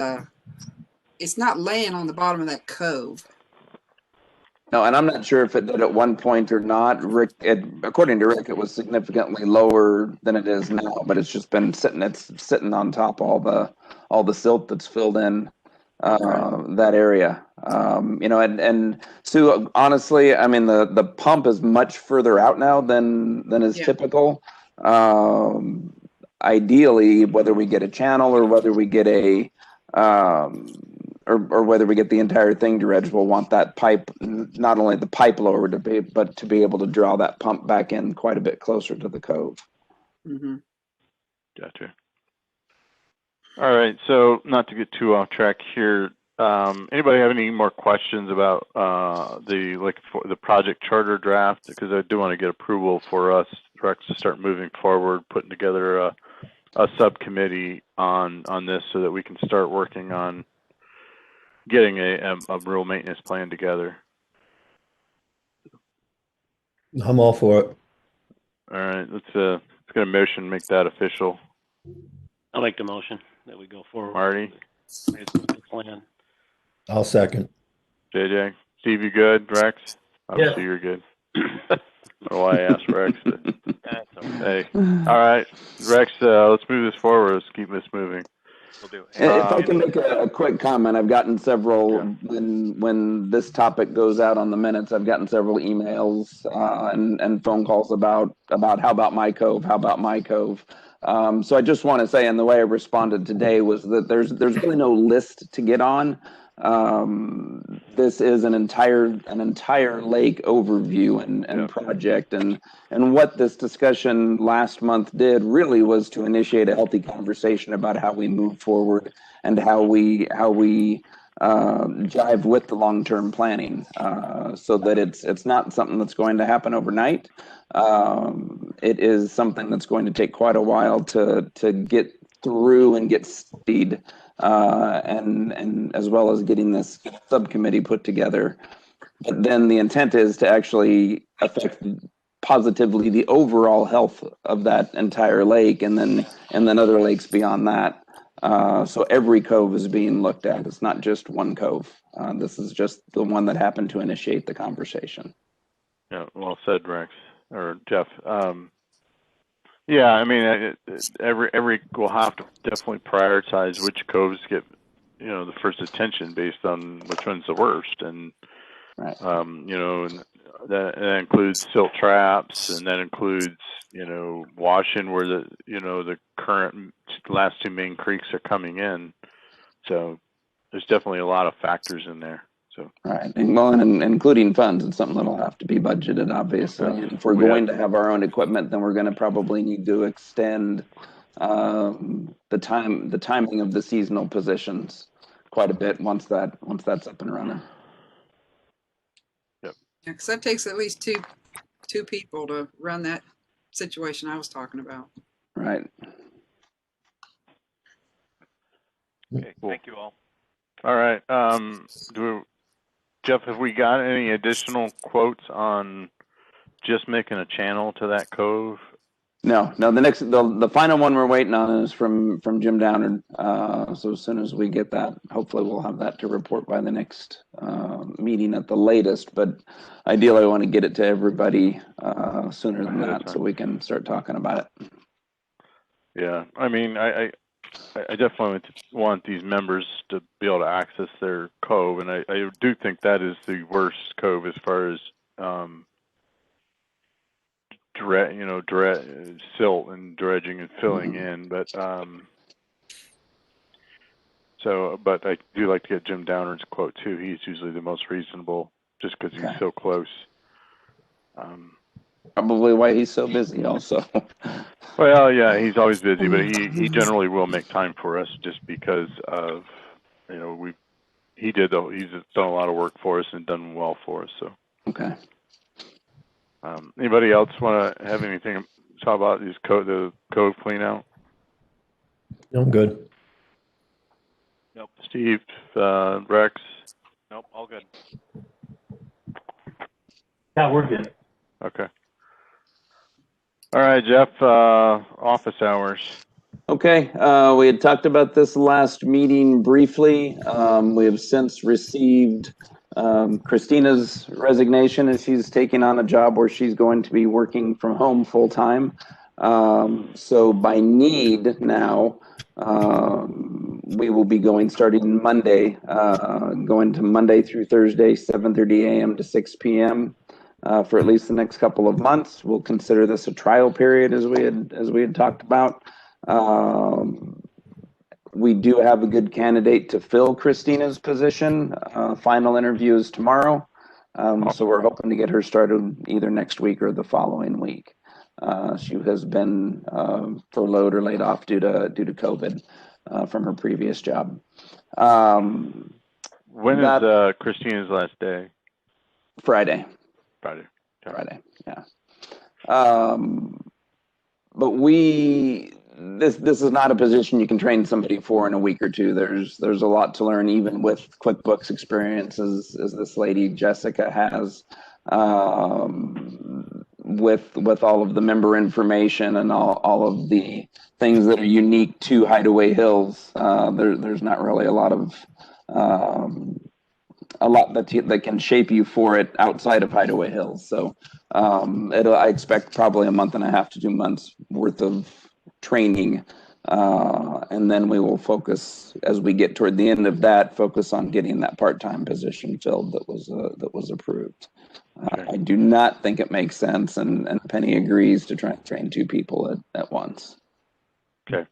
it's not laying on the bottom of that cove. No, and I'm not sure if it did at one point or not. According to Rick, it was significantly lower than it is now, but it's just been sitting on top of all the silt that's filled in that area. And Sue, honestly, I mean the pump is much further out now than is typical. Ideally, whether we get a channel or whether we get a or whether we get the entire thing dredged, we'll want that pipe, not only the pipe lower but to be able to draw that pump back in quite a bit closer to the cove. Mm-hmm. Gotcha. All right, so not to get too off track here, anybody have any more questions about the project charter draft? Because I do want to get approval for us to start moving forward, putting together a subcommittee on this so that we can start working on getting a real maintenance plan together. I'm all for it. All right, let's get a motion, make that official. I'll make the motion that we go forward. Marty? The plan. I'll second. JJ? Steve, you good? Rex? Obviously you're good. I don't know why I asked Rex. But, hey. All right, Rex, let's move this forward. Let's keep this moving. We'll do it. If I can make a quick comment, I've gotten several, when this topic goes out on the minutes, I've gotten several emails and phone calls about how about my cove, so I just want to say, and the way I responded today was that there's really no list to get on. This is an entire lake overview and project, and what this discussion last month did really was to initiate a healthy conversation about how we move forward and how we jive with the long-term planning, so that it's not something that's going to happen overnight. It is something that's going to take quite a while to get through and get studied, and as well as getting this subcommittee put together. But then the intent is to actually affect positively the overall health of that entire lake, and then other lakes beyond that. So every cove is being looked at. It's not just one cove. This is just the one that happened to initiate the conversation. Yeah, well said, Rex or Jeff. Yeah, I mean, every we'll have to definitely prioritize which coves get, the first attention based on which one's the worst, and right. And that includes silt traps, and that includes washing where the current last two main creeks are coming in. So there's definitely a lot of factors in there. So right, and including funds, it's something that'll have to be budgeted, obviously. And if we're going to have our own equipment, then we're going to probably need to extend the timing of the seasonal positions quite a bit once that's up and running. Yep. Yeah, because that takes at least two people to run that situation I was talking about. Right. Okay, thank you all. All right. Jeff, have we got any additional quotes on just making a channel to that cove? No. The final one we're waiting on is from Jim Downard. So as soon as we get that, hopefully we'll have that to report by the next meeting at the latest. But ideally, I want to get it to everybody sooner than that, so we can start talking about it. Yeah, I mean, I definitely want these members to be able to access their cove, and I do think that is the worst cove as far as silt and dredging and filling in. But but I do like to get Jim Downard's quote too. He's usually the most reasonable, just because he's so close. Probably why he's so busy, also. Well, yeah, he's always busy, but he generally will make time for us, just because of he's done a lot of work for us and done well for us. So okay. Anybody else want to have anything to talk about the code clean out? I'm good. Nope. Steve, Rex? Nope, all good. Yeah, we're good. Okay. All right, Jeff, office hours. Okay, we had talked about this last meeting briefly. We have since received Christina's resignation, as she's taking on a job where she's going to be working from home full time. So by need now, we will be starting Monday, going to Monday through Thursday, 7:30 a.m. to 6 p.m. For at least the next couple of months. We'll consider this a trial period, as we had talked about. We do have a good candidate to fill Christina's position. Final interview is tomorrow. So we're hoping to get her started either next week or the following week. She has been furloughed or laid off due to COVID from her previous job. When is Christina's last day? Friday. Friday, yeah. But this is not a position you can train somebody for in a week or two. There's a lot to learn, even with QuickBooks experience, as this lady Jessica has, with all of the member information and all of the things that are unique to Hideaway Hills. There's not really a lot that can shape you for it outside of Hideaway Hills. So I expect probably a month and a half to 2 months worth of training. And then we will focus, as we get toward the end of that, focus on getting that part-time position filled that was approved. I do not think it makes sense, and Penny agrees to try and train 2 people at once. Okay.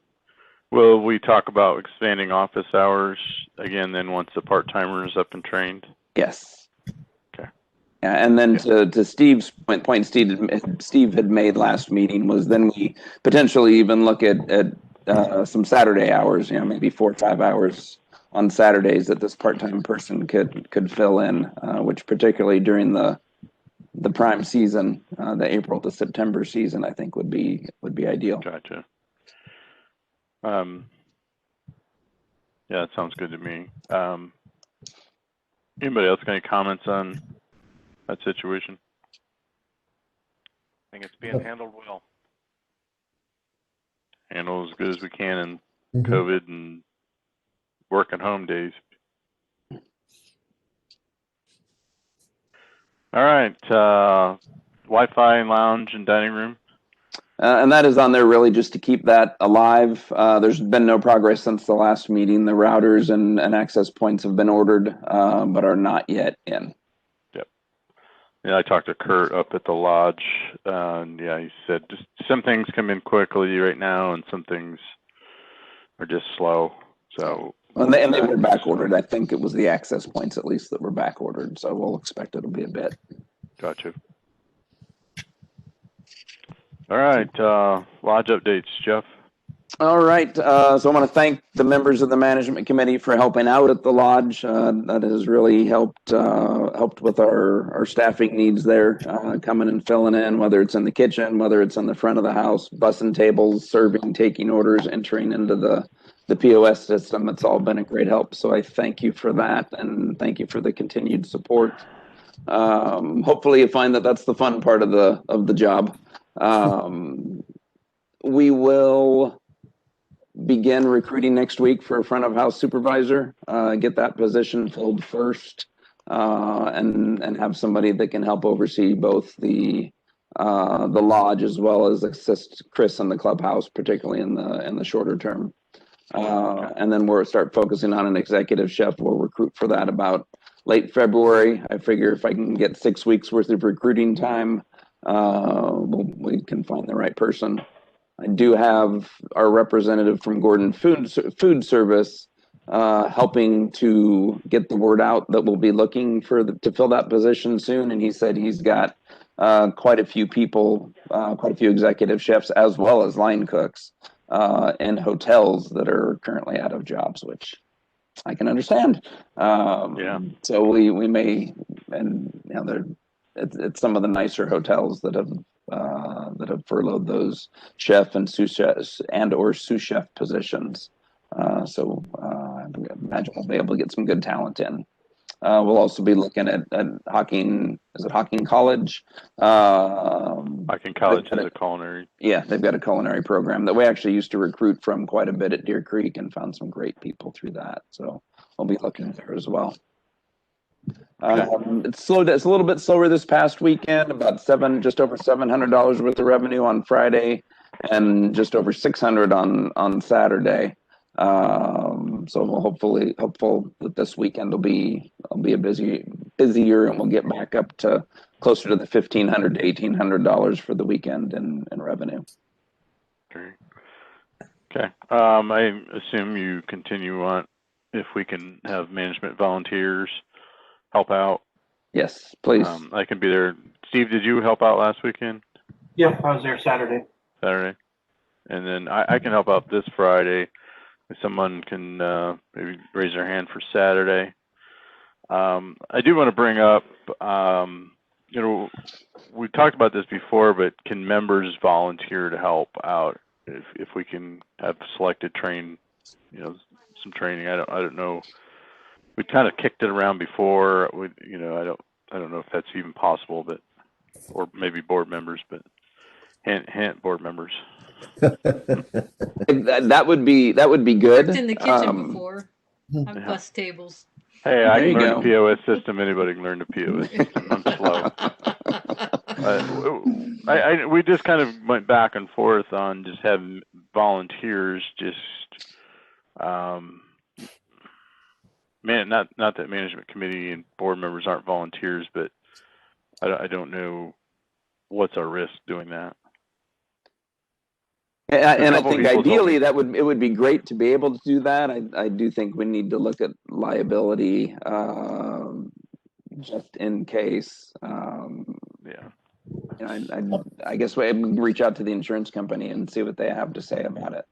Will we talk about expanding office hours again then once the part-timer is up and trained? Yes. Okay. Yeah, and then to Steve's point Steve had made last meeting was then we potentially even look at some Saturday hours, maybe 4 or 5 hours on Saturdays that this part-time person could fill in, which particularly during the prime season, the April to September season, I think would be ideal. Gotcha. Yeah, that sounds good to me. Anybody else got any comments on that situation? I think it's being handled well. Handle as good as we can in COVID and work at home days. All right, Wi-Fi and lounge and dining room. And that is on there really just to keep that alive. There's been no progress since the last meeting. The routers and access points have been ordered, but are not yet in. Yep. Yeah, I talked to Kurt up at the lodge, and yeah, he said just some things come in quickly right now, and some things are just slow. So. And they were back ordered. I think it was the access points at least that were back ordered. So we'll expect it'll be a bit. Gotcha. All right, lodge updates, Jeff. All right, so I want to thank the members of the management committee for helping out at the lodge. That has really helped with our staffing needs there, coming and filling in, whether it's in the kitchen, whether it's on the front of the house, bussing tables, serving, taking orders, entering into the POS system. It's all been a great help. So I thank you for that, and thank you for the continued support. Hopefully you find that that's the fun part of the job. we will begin recruiting next week for a front of house supervisor, get that position filled first, and have somebody that can help oversee both the lodge as well as assist Chris in the clubhouse, particularly in the shorter term. And then we'll start focusing on an executive chef. We'll recruit for that about late February. I figure if I can get 6 weeks worth of recruiting time, we can find the right person. I do have our representative from Gordon Food Service helping to get the word out that we'll be looking to fill that position soon. And he said he's got quite a few people, quite a few executive chefs, as well as line cooks in hotels that are currently out of jobs, which I can understand. Yeah. So we may, and you know, it's some of the nicer hotels that have furloughed those chef and sous chefs or sous chef positions. So I imagine we'll be able to get some good talent in. We'll also be looking at Hocking. Is it Hocking College? Hocking College has a culinary. Yeah, they've got a culinary program that we actually used to recruit from quite a bit at Deer Creek and found some great people through that. So we'll be looking there as well. It's slow. It's a little bit slower this past weekend. About just over $700 worth of revenue on Friday, and just over $600 on Saturday. So we'll hopeful that this weekend will be a busier, and we'll get back up to closer to the $1,500 to $1,800 for the weekend in revenue. Okay. I assume you continue on if we can have management volunteers help out. Yes, please. I can be there. Steve, did you help out last weekend? Yep, I was there Saturday. And then I can help out this Friday. If someone can maybe raise their hand for Saturday. I do want to bring up, you know, we talked about this before, but can members volunteer to help out if we can have selected train, you know, some training? I don't know. We kind of kicked it around before. You know, I don't know if that's even possible, but or maybe board members, but hint board members. That would be good. Worked in the kitchen before. I've bust tables. Hey, I can learn the POS system. Anybody can learn the POS system. I'm slow. We just kind of went back and forth on just having volunteers. Not that management committee and board members aren't volunteers, but I don't know what's our risk doing that. And I think ideally it would be great to be able to do that. I do think we need to look at liability just in case. Yeah. You know, I guess we reach out to the insurance company and see what they have to say about it.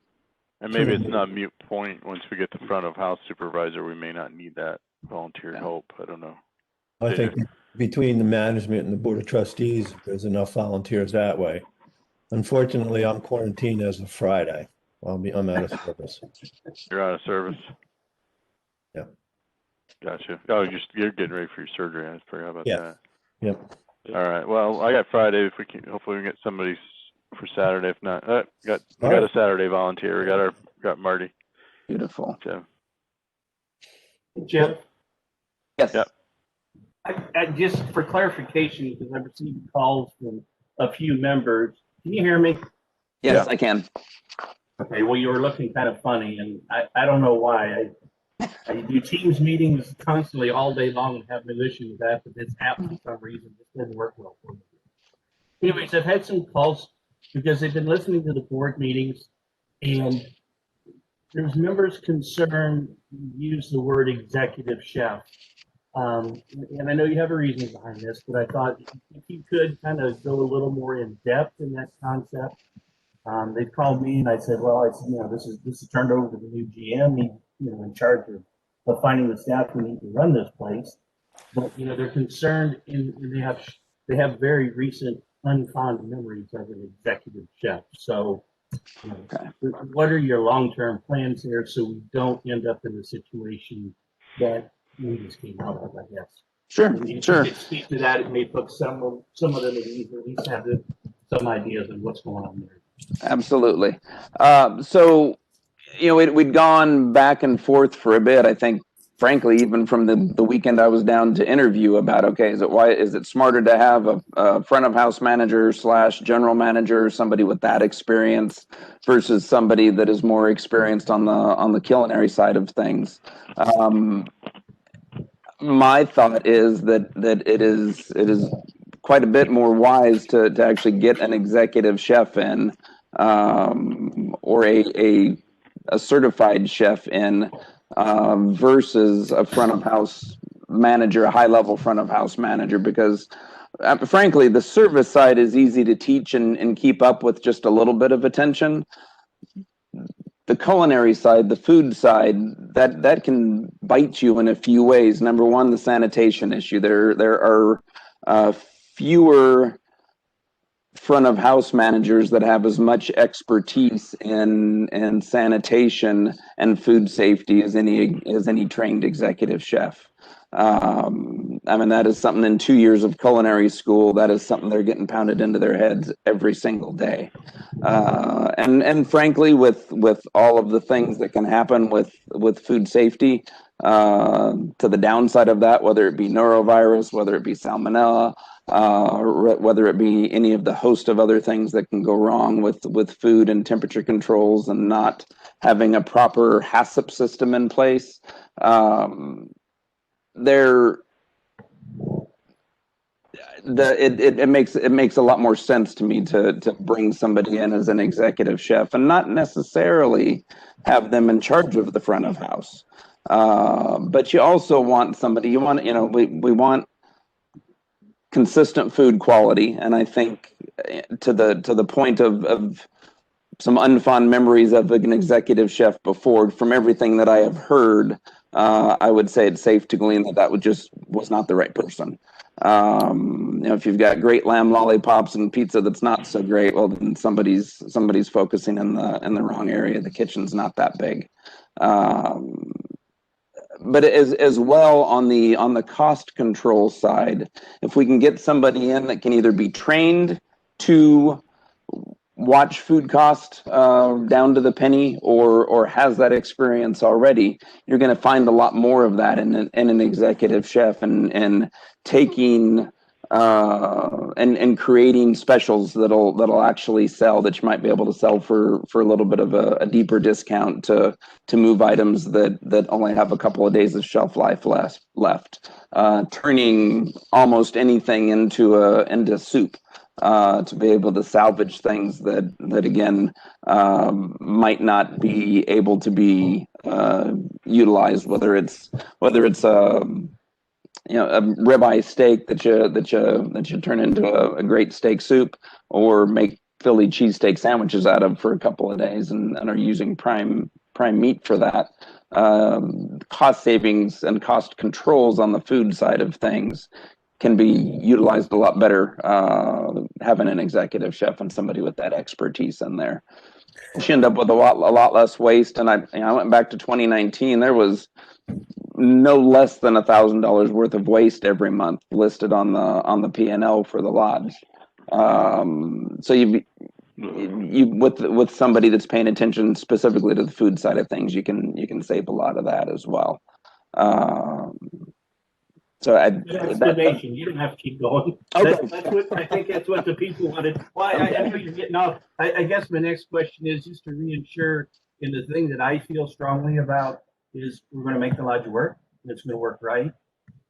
And maybe it's not a mute point. Once we get the front of house supervisor, we may not need that volunteer help. I don't know. I think between the management and the board of trustees, there's enough volunteers that way. Unfortunately, I'm quarantined as of Friday. I'm out of service. You're out of service? Yeah. Gotcha. Oh, you're getting ready for your surgery. I forgot about that. Yep. All right. Well, I got Friday. If we can, hopefully we can get somebody for Saturday. If not, we got a Saturday volunteer. We got Marty. Beautiful. So. Jim? Yes. Yep. I just for clarification, because I've received calls from a few members. Can you hear me? Yes, yeah. I can. Okay, well, you were looking kind of funny, and I don't know why. I do Teams meetings constantly all day long and have no issue with that, but this app for some reason just didn't work well for me. Anyways, I've had some calls because they've been listening to the board meetings, and there's members concerned use the word executive chef. And I know you have a reason behind this, but I thought if you could kind of go a little more in depth in that concept. They called me and I said, well, this is turned over to the new GM. He's, in charge of finding the staff we need to run this place. But, they're concerned and they have very recent unfond memories of an executive chef. So what are your long-term plans there so we don't end up in the situation that we just came out of, I guess? Sure. If you could speak to that, it may put some of them at ease, or at least have some ideas of what's going on there. Absolutely. So, we'd gone back and forth for a bit. I think, frankly, even from the weekend I was down to interview about, okay, is it smarter to have a front of house manager / general manager, somebody with that experience versus somebody that is more experienced on the culinary side of things? My thought is that it is quite a bit more wise to actually get an executive chef in, or a certified chef in, versus a front of house manager, a high level front of house manager, because frankly, the service side is easy to teach and keep up with just a little bit of attention. The culinary side, the food side, that can bite you in a few ways. Number one, the sanitation issue. There are fewer front of house managers that have as much expertise in sanitation and food safety as any trained executive chef. I mean, that is something in 2 years of culinary school, that is something they're getting pounded into their heads every single day. And frankly, with all of the things that can happen with food safety, to the downside of that, whether it be norovirus, whether it be salmonella, whether it be any of the host of other things that can go wrong with food and temperature controls and not having a proper HACCP system in place. It makes a lot more sense to me to bring somebody in as an executive chef and not necessarily have them in charge of the front of house. But you also want somebody, we want consistent food quality, and I think to the point of some unfond memories of an executive chef before, from everything that I have heard, I would say it's safe to glean that was not the right person. If you've got great lamb lollipops and pizza that's not so great, well, then somebody's focusing in the wrong area. The kitchen's not that big. But as well on the cost control side, if we can get somebody in that can either be trained to watch food cost down to the penny, or has that experience already, you're going to find a lot more of that in an executive chef, and taking and creating specials that'll actually sell, that you might be able to sell for a little bit of a deeper discount to move items that only have a couple of days of shelf life left, turning almost anything into soup, to be able to salvage things that again might not be able to be utilized, whether it's a ribeye steak that you turn into a great steak soup, or make Philly cheesesteak sandwiches out of for a couple of days and are using prime meat for that. Cost savings and cost controls on the food side of things can be utilized a lot better, having an executive chef and somebody with that expertise in there. You end up with a lot less waste. And I went back to 2019. There was no less than $1,000 worth of waste every month listed on the P&L for the lodge. So you with somebody that's paying attention specifically to the food side of things, you can save a lot of that as well. So explanation. You don't have to keep going. Okay. I think that's what the people wanted. Well, I know you're getting off. I guess my next question is just to reinsure in the thing that I feel strongly about is we're going to make the lodge work, and it's going to work right.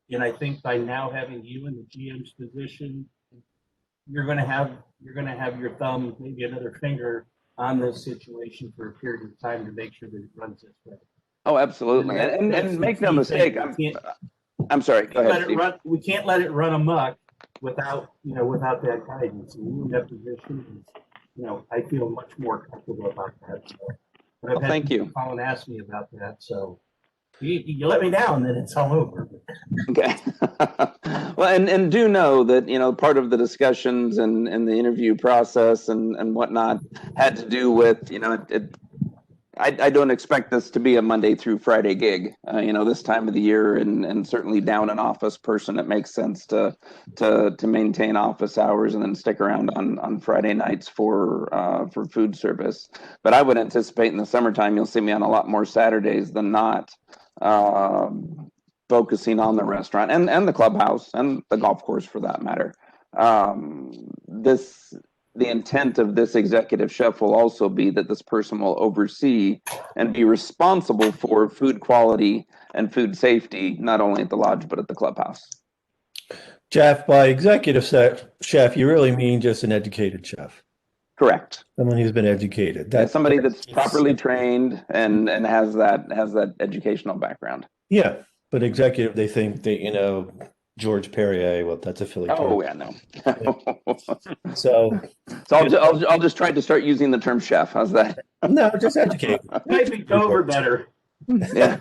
And I think by now having you in the GM's position, you're going to have your thumb, maybe another finger on this situation for a period of time to make sure that it runs this way. Oh, absolutely. And make no mistake. I'm sorry. Go ahead, we can't let it run amok without that guidance. And you in that position, I feel much more comfortable about that. So, but I've had thank you. Colin asked me about that, so you let me down, then it's all over. Okay. Well, and do know that part of the discussions and the interview process and whatnot had to do with I don't expect this to be a Monday through Friday gig. This time of the year, and certainly down an office person, it makes sense to maintain office hours and then stick around on Friday nights for food service. But I would anticipate in the summertime you'll see me on a lot more Saturdays than not, focusing on the restaurant and the clubhouse and the golf course for that matter. The intent of this executive chef will also be that this person will oversee and be responsible for food quality and food safety, not only at the lodge, but at the clubhouse. Jeff, by executive chef, you really mean just an educated chef. Correct. Someone who's been educated. That's somebody that's properly trained and has that educational background. Yeah, but executive, they think that, George Perrier, well, that's a Philly term. Oh, yeah, no. So I'll just try to start using the term chef. How's that? No, just educated. Maybe over better. Yeah.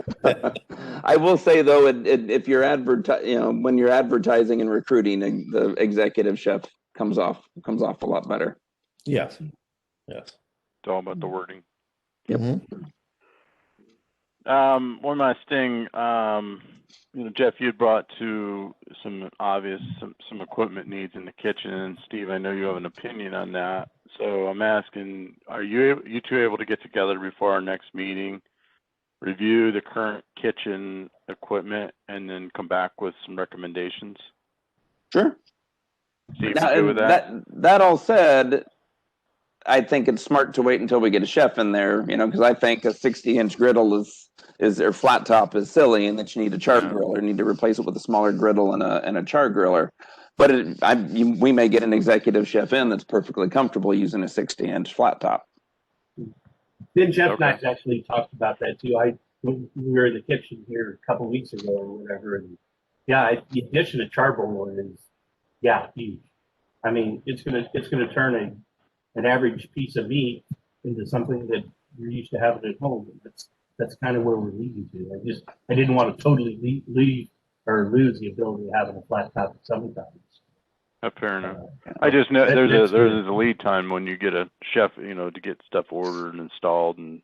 I will say though, if you're when you're advertising and recruiting, the executive chef comes off a lot better. Yes. It's all about the wording. Yep. Mm-hmm. One last thing. Jeff, you had brought to some equipment needs in the kitchen, and Steve, I know you have an opinion on that. So I'm asking, are you two able to get together before our next meeting, review the current kitchen equipment, and then come back with some recommendations? Sure. Steve, you good with that? That all said, I think it's smart to wait until we get a chef in there, because I think a 60-inch griddle or flat top is silly, and that you need a char griller, need to replace it with a smaller griddle and a char griller. But we may get an executive chef in that's perfectly comfortable using a 60-inch flat top. Then Jeff and I actually talked about that too. We were in the kitchen here a couple of weeks ago or whatever, and the addition of charbroiler is huge. I mean, it's gonna turn an average piece of meat into something that you're used to having at home. That's kind of where we're leading to. I didn't want to totally leave or lose the ability of having a flat top sometimes. Fair enough. I just know there's a lead time when you get a chef, to get stuff ordered and installed, and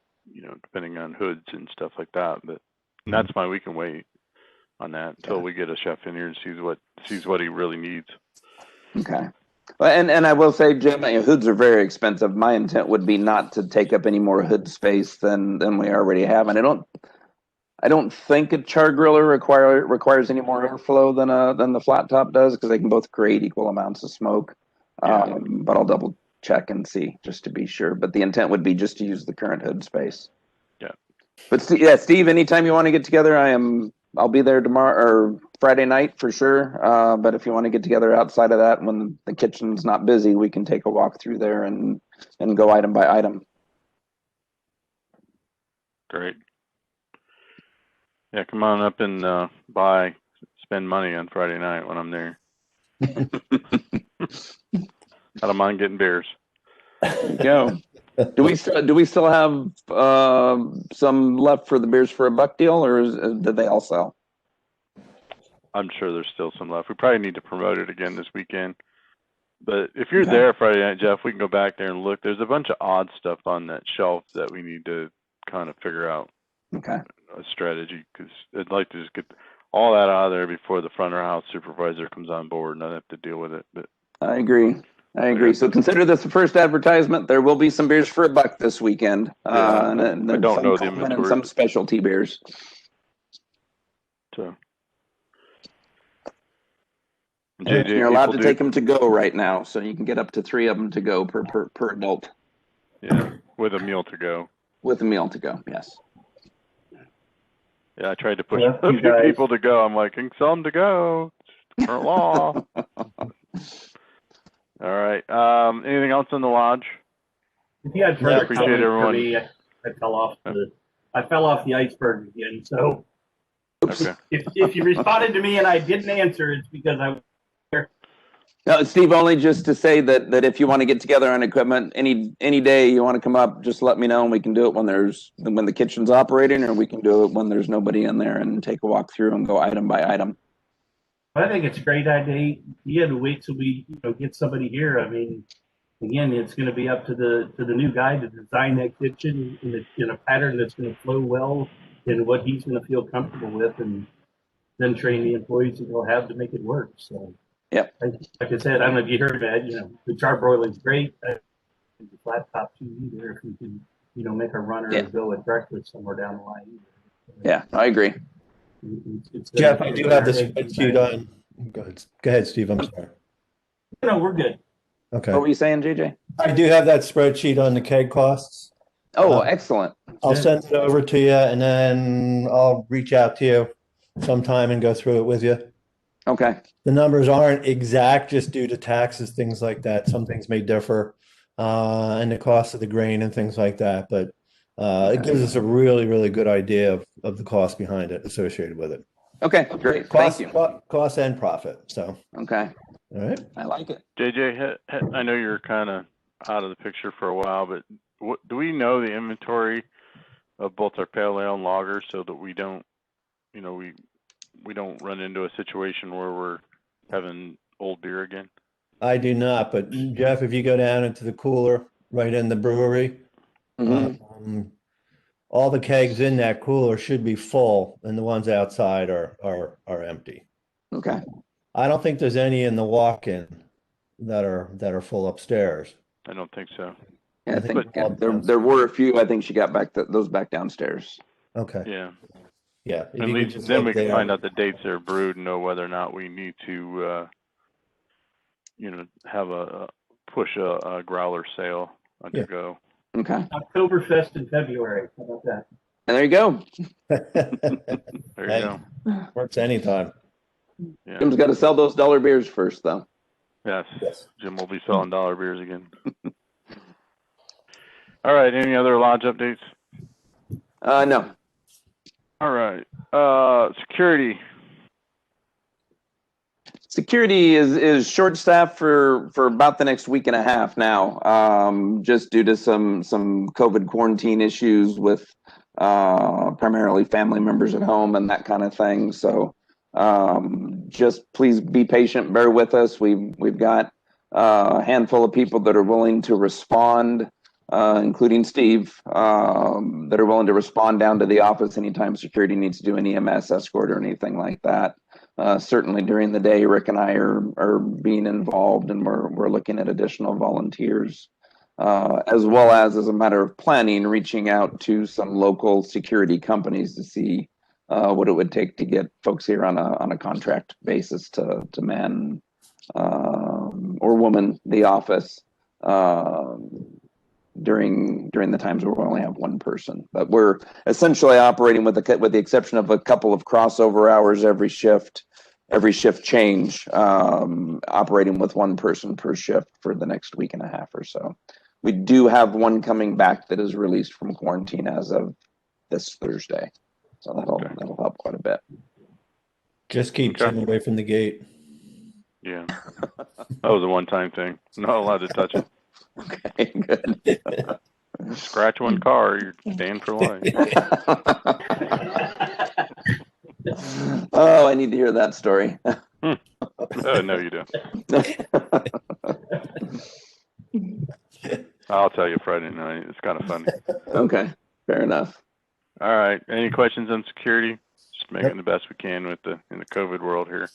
depending on hoods and stuff like that. But that's why we can wait on that until we get a chef in here and sees what he really needs. Okay. Well, and I will say, Jim, hoods are very expensive. My intent would be not to take up any more hood space than we already have, and I don't think a char griller requires any more airflow than the flat top does, because they can both create equal amounts of smoke. But I'll double check and see just to be sure. But the intent would be just to use the current hood space. Yeah. But Steve, anytime you want to get together, I'll be there tomorrow or Friday night for sure. But if you want to get together outside of that, when the kitchen's not busy, we can take a walk through there and go item by item. Great. Yeah, come on up and spend money on Friday night when I'm there. I don't mind getting beers. There you go. Do we still have some left for the beers for a buck deal, or did they all sell? I'm sure there's still some left. We probably need to promote it again this weekend. But if you're there Friday night, Jeff, we can go back there and look. There's a bunch of odd stuff on that shelf that we need to kind of figure out a strategy, because I'd like to just get all that out of there before the front of house supervisor comes on board and I have to deal with it. But I agree. So consider this the first advertisement. There will be some beers for a buck this weekend. And I don't know the inventory. And some specialty beers. So you're allowed to take them to go right now, so you can get up to 3 of them to go per adult. Yeah, with a meal to go. With a meal to go, yes. Yeah, I tried to push a few people to go. I'm like, can sell them to go. It's current law. All right. Anything else on the lodge? If you had further appreciate everyone. For me, I fell off the iceberg again. So if you responded to me and I didn't answer, it's because I was there. No, Steve, only just to say that if you want to get together on equipment any day you want to come up, just let me know, and we can do it when the kitchen's operating, or we can do it when there's nobody in there and take a walk through and go item by item. I think it's a great idea. You had to wait till we get somebody here. I mean, again, it's going to be up to the new guy to design that kitchen in a pattern that's going to flow well and what he's going to feel comfortable with, and then train the employees that he'll have to make it work. So, Yep. Like I said, I don't know if you heard that. The charbroiling is great. The flat top TV there, if we can, make a runner go at breakfast somewhere down the line. Yeah, I agree. It's Jeff, I do have the spreadsheet on. Go ahead, Steve. I'm sorry. No, we're good. Okay. What were you saying, JJ? I do have that spreadsheet on the keg costs. Oh, excellent. I'll send it over to you, and then I'll reach out to you sometime and go through it with you. Okay. The numbers aren't exact just due to taxes, things like that. Some things may differ, and the cost of the grain and things like that. But it gives us a really, really good idea of the cost behind it associated with it. Okay, great. Cost, Thank you. cost and profit. So, Okay. all right. I like it. JJ, I know you're kind of out of the picture for a while, but do we know the inventory of both our pale ale and lager so that we don't, we don't run into a situation where we're having old beer again? I do not, but Jeff, if you go down into the cooler right in the brewery, all the kegs in that cooler should be full, and the ones outside are empty. Okay. I don't think there's any in the walk-in that are full upstairs. I don't think so. Yeah, I think there were a few. I think she got those back downstairs. Okay. Yeah. Yeah. At least then we can find out the dates they're brewed and know whether or not we need to, have push a growler sale undergo. Okay. Oktoberfest in February. How about that? And there you go. There you go. Works anytime. Yeah. Jim's got to sell those dollar beers first, though. Yes. Jim will be selling dollar beers again. All right. Any other lodge updates? No. All right. Security. Security is short-staffed for about the next week and a half now, just due to some COVID quarantine issues with primarily family members at home and that kind of thing. So just please be patient, bear with us. We've got a handful of people that are willing to respond, including Steve, that are willing to respond down to the office anytime security needs to do an EMS escort or anything like that. Certainly during the day, Rick and I are being involved, and we're looking at additional volunteers, as well as a matter of planning, reaching out to some local security companies to see what it would take to get folks here on a contract basis to man or woman the office during the times where we only have one person. But we're essentially operating with the exception of a couple of crossover hours every shift change, operating with one person per shift for the next week and a half or so. We do have one coming back that is released from quarantine as of this Thursday, so that'll help quite a bit. Just keep Jim away from the gate. Yeah, that was a one-time thing. Not allowed to touch it. Okay, good. Scratch one car, you're staying for life. Oh, I need to hear that story. No, you don't. I'll tell you Friday night. It's kind of funny. Okay, fair enough. All right. Any questions on security? Just making the best we can in the COVID world here.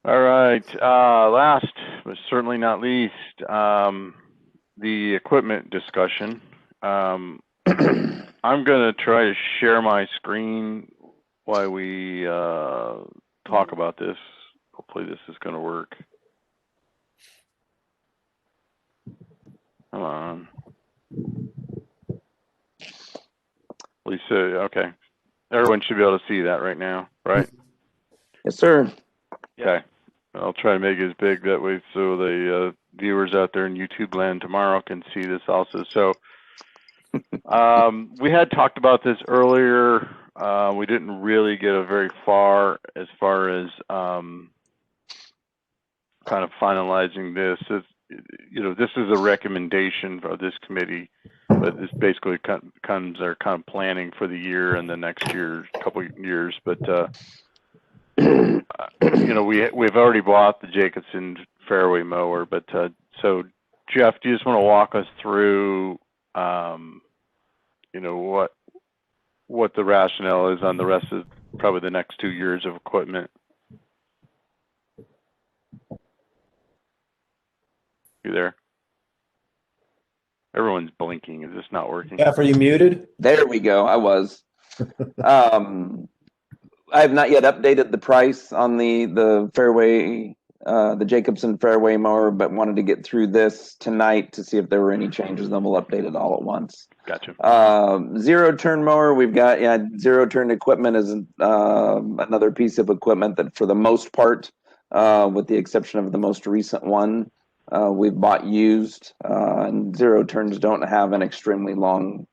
All right. Last but certainly not least, the equipment discussion. I'm going to try to share my screen while we talk about this. Hopefully this is going to work. Come on. Lisa, okay. Everyone should be able to see that right now, right? Yes, sir. Okay. I'll try to make it as big that way so the viewers out there in YouTube land tomorrow can see this also. So we had talked about this earlier. We didn't really get very far as kind of finalizing this. This is a recommendation of this committee, but this basically comes our kind of planning for the year and the next year, couple years. But we've already bought the Jacobson fairway mower. But so Jeff, do you just want to walk us through, you know, what the rationale is on the rest of probably the next 2 years of equipment? You there? Everyone's blinking. Is this not working? Jeff, are you muted? There we go. I was. I have not yet updated the price on the fairway, the Jacobson fairway mower, but wanted to get through this tonight to see if there were any changes. Then we'll update it all at once. Gotcha. Zero turn mower, we've got, zero turn equipment is another piece of equipment that for the most part, with the exception of the most recent one, we've bought used, and zero turns don't have an extremely long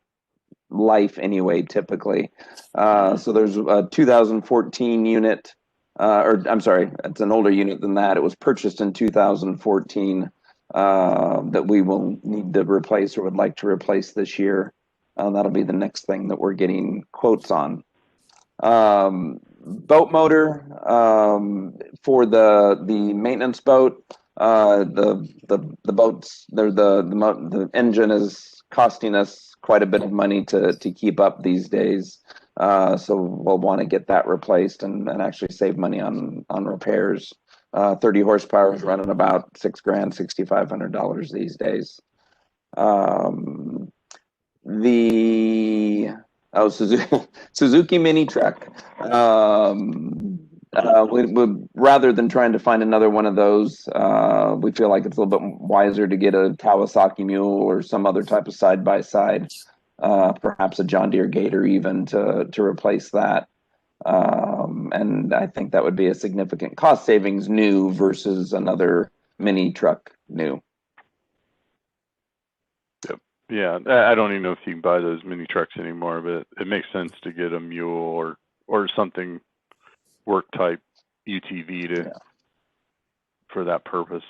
life anyway, typically. So there's a 2014 unit, or I'm sorry, it's an older unit than that. It was purchased in 2014 that we will need to replace or would like to replace this year. That'll be the next thing that we're getting quotes on. Boat motor, for the maintenance boat, the boats, the engine is costing us quite a bit of money to keep up these days. So we'll want to get that replaced and actually save money on repairs. 30 horsepower is running about $6,000, $6,500 these days. Suzuki mini truck. Rather than trying to find another one of those, we feel like it's a little bit wiser to get a Kawasaki Mule or some other type of side-by-side, perhaps a John Deere Gator even to replace that. And I think that would be a significant cost savings new versus another mini truck new. Yep. Yeah, I don't even know if you can buy those mini trucks anymore, but it makes sense to get a Mule or something work type UTV for that purpose.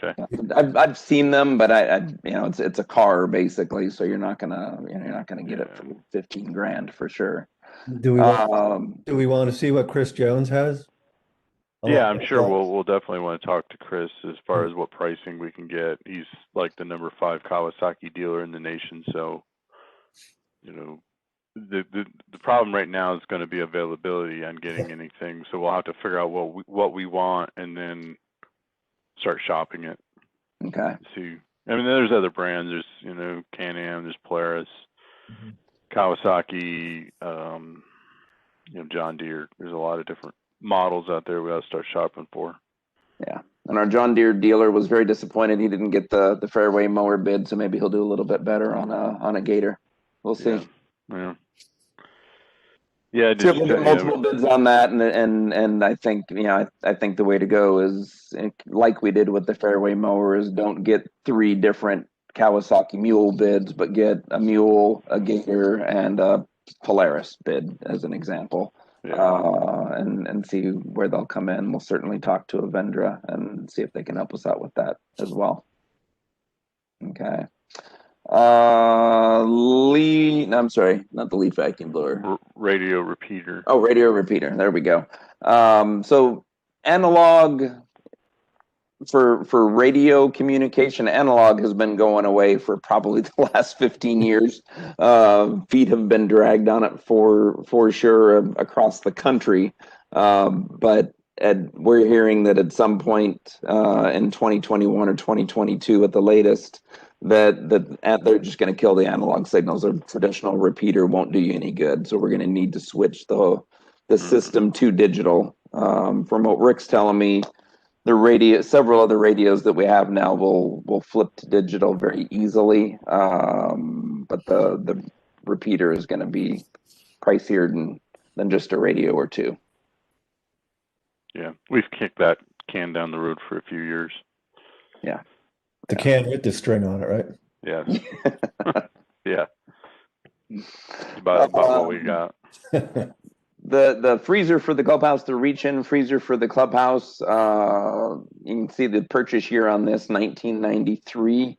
Okay. I've seen them, but it's a car basically, so you're not gonna get it for 15 grand for sure. Do we want to see what Chris Jones has? Yeah, I'm sure we'll definitely want to talk to Chris as far as what pricing we can get. He's like the number 5 Kawasaki dealer in the nation, so you know, the problem right now is going to be availability on getting anything. So we'll have to figure out what we want and then start shopping it. Okay. See, I mean, there's other brands. There's Can-Am, there's Polaris, Kawasaki, John Deere. There's a lot of different models out there we got to start shopping for. Yeah. And our John Deere dealer was very disappointed he didn't get the fairway mower bid, so maybe he'll do a little bit better on a Gator. We'll see. Yeah. We'll get multiple bids on that, and I think I think the way to go is like we did with the fairway mower is don't get 3 different Kawasaki Mule bids, but get a Mule, a Gator, and a Polaris bid as an example. And see where they'll come in. We'll certainly talk to Avendra and see if they can help us out with that as well. Okay. I'm sorry, not the leaf vacuum blower. Radio repeater. Oh, radio repeater. There we go. So analog for radio communication, analog has been going away for probably the last 15 years. Feet have been dragged on it for sure across the country. But we're hearing that at some point in 2021 or 2022 at the latest, that they're just going to kill the analog signals. A traditional repeater won't do you any good. So we're going to need to switch the system to digital. From what Rick's telling me, several other radios that we have now will flip to digital very easily. But the repeater is going to be pricier than just a radio or two. Yeah, we've kicked that can down the road for a few years. Yeah. The can with the string on it, right? Yeah. Yeah. About what we got. The freezer for the clubhouse, the reach-in freezer for the clubhouse, you can see the purchase year on this, 1993.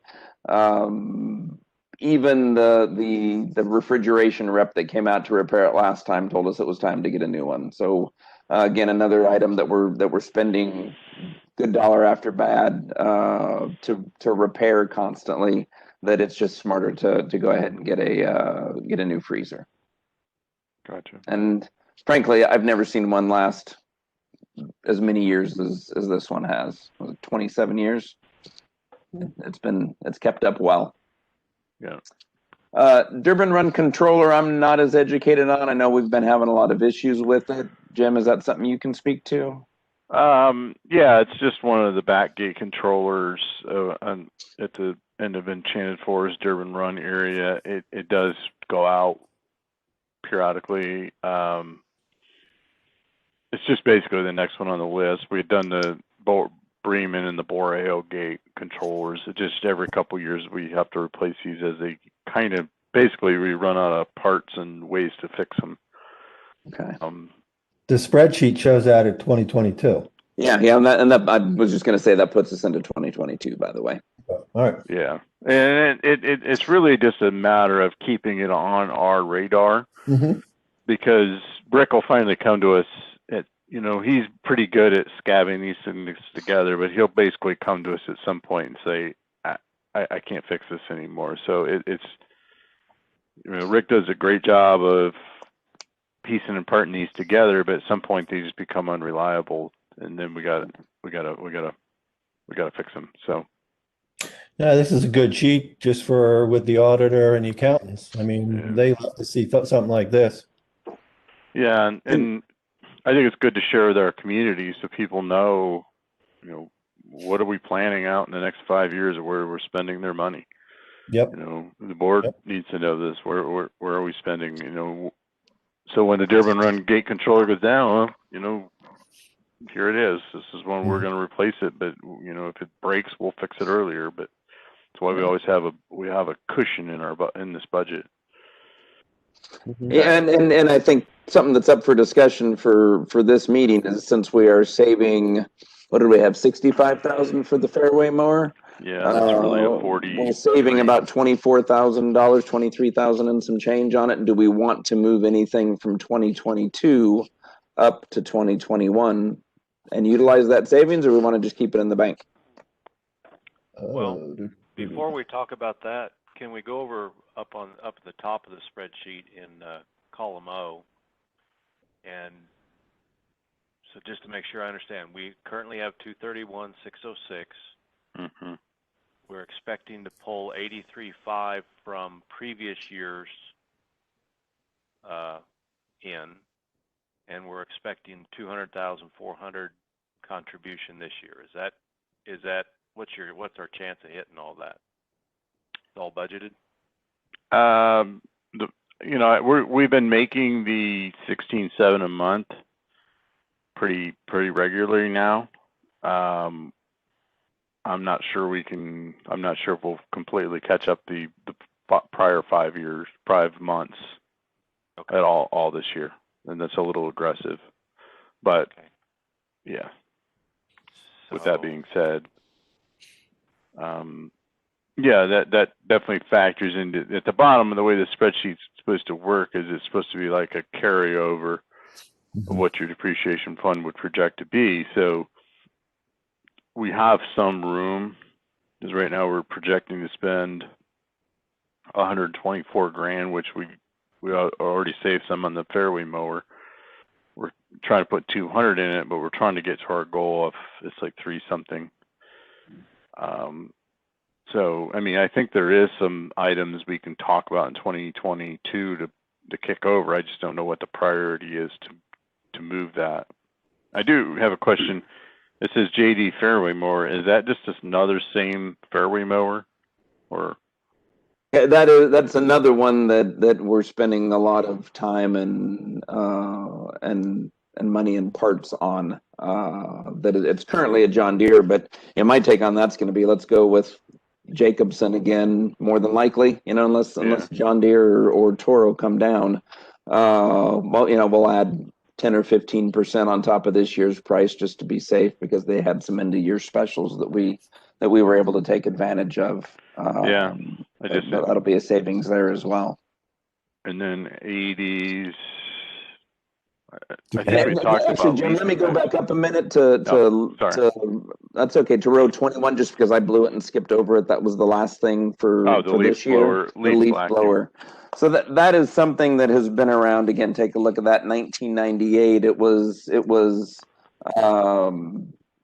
Even the refrigeration rep that came out to repair it last time told us it was time to get a new one. So again, another item that we're spending good dollar after bad to repair constantly, that it's just smarter to go ahead and get a new freezer. Gotcha. And frankly, I've never seen one last as many years as this one has. Was it 27 years? It's kept up well. Yeah. Durbin Run controller, I'm not as educated on. I know we've been having a lot of issues with it. Jim, is that something you can speak to? Yeah, it's just one of the back gate controllers at the end of Enchanted Forest, Durbin Run area. It does go out periodically. It's just basically the next one on the list. We had done the Bremen and the Boreal gate controllers. It just every couple years we have to replace these as they kind of basically we run out of parts and ways to fix them. Okay. The spreadsheet shows that at 2022. Yeah, and that I was just going to say that puts us into 2022. By the way. All right. Yeah, and it's really just a matter of keeping it on our radar, because Brick will finally come to us. He's pretty good at scabbing these things together, but he'll basically come to us at some point and say, I can't fix this anymore. So Rick does a great job of piecing and parting these together, but at some point they just become unreliable, and then we gotta fix them. So. Yeah, this is a good sheet just for with the auditor and the accountants. I mean, they love to see something like this. Yeah, and I think it's good to share with our community so people know, what are we planning out in the next 5 years of where we're spending their money. Yep. The board needs to know this. Where are we spending? So when the Durbin Run gate controller goes down, here it is. This is when we're going to replace it. But if it breaks, we'll fix it earlier. But that's why we always have a cushion in this budget. Yeah, and I think something that's up for discussion for this meeting is, since we are saving, what did we have, 65,000 for the fairway mower? Yeah, that's really a 40. We're saving about $24,000, 23,000 and some change on it. And do we want to move anything from 2022 up to 2021 and utilize that savings, or we want to just keep it in the bank? Well, before we talk about that, can we go over up at the top of the spreadsheet in column O? And so just to make sure I understand, we currently have 231,606. Mm-hmm. We're expecting to pull 83.5 from previous years and we're expecting 200,400 contribution this year. Is that what's our chance of hitting all that? It's all budgeted? We've been making the 16.7 a month pretty regularly now. I'm not sure if we'll completely catch up the prior 5 months at all this year, and that's a little aggressive. But yeah. So, with that being said, that definitely factors into at the bottom of the way the spreadsheet's supposed to work. Is it's supposed to be like a carryover of what your depreciation fund would project to be. So we have some room, because right now we're projecting to spend 124 grand, which we already saved some on the fairway mower. We're trying to put 200 in it, but we're trying to get to our goal of it's like 3 something. So, I think there is some items we can talk about in 2022 to kick over. I just don't know what the priority is to move that. I do have a question. It says JD fairway mower. Is that just another same fairway mower, or? Yeah, that's another one that we're spending a lot of time and money and parts on. That it's currently a John Deere, but my take on that's going to be, let's go with Jacobson again, more than likely, unless John Deere or Toro come down. We'll add 10 or 15% on top of this year's price just to be safe, because they had some end of year specials that we were able to take advantage of. That'll be a savings there as well. And then 80s, I think we talked Actually, about Jim, let me leasing go that. back up a minute Sorry. that's okay, to row 21, just because I blew it and skipped over it. That was the last thing for The leaf this year. blower, The leaf vacuum. blower. So that is something that has been around. Again, take a look at that. 1998. It was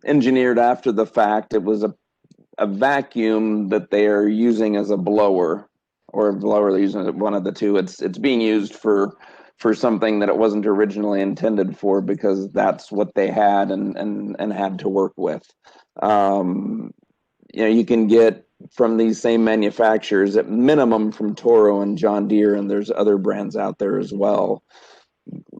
engineered after the fact. It was a vacuum that they are using as a blower, or a blower. They're using one of the two. It's being used for something that it wasn't originally intended for, because that's what they had and had to work with. You can get from these same manufacturers at minimum from Toro and John Deere, and there's other brands out there as well,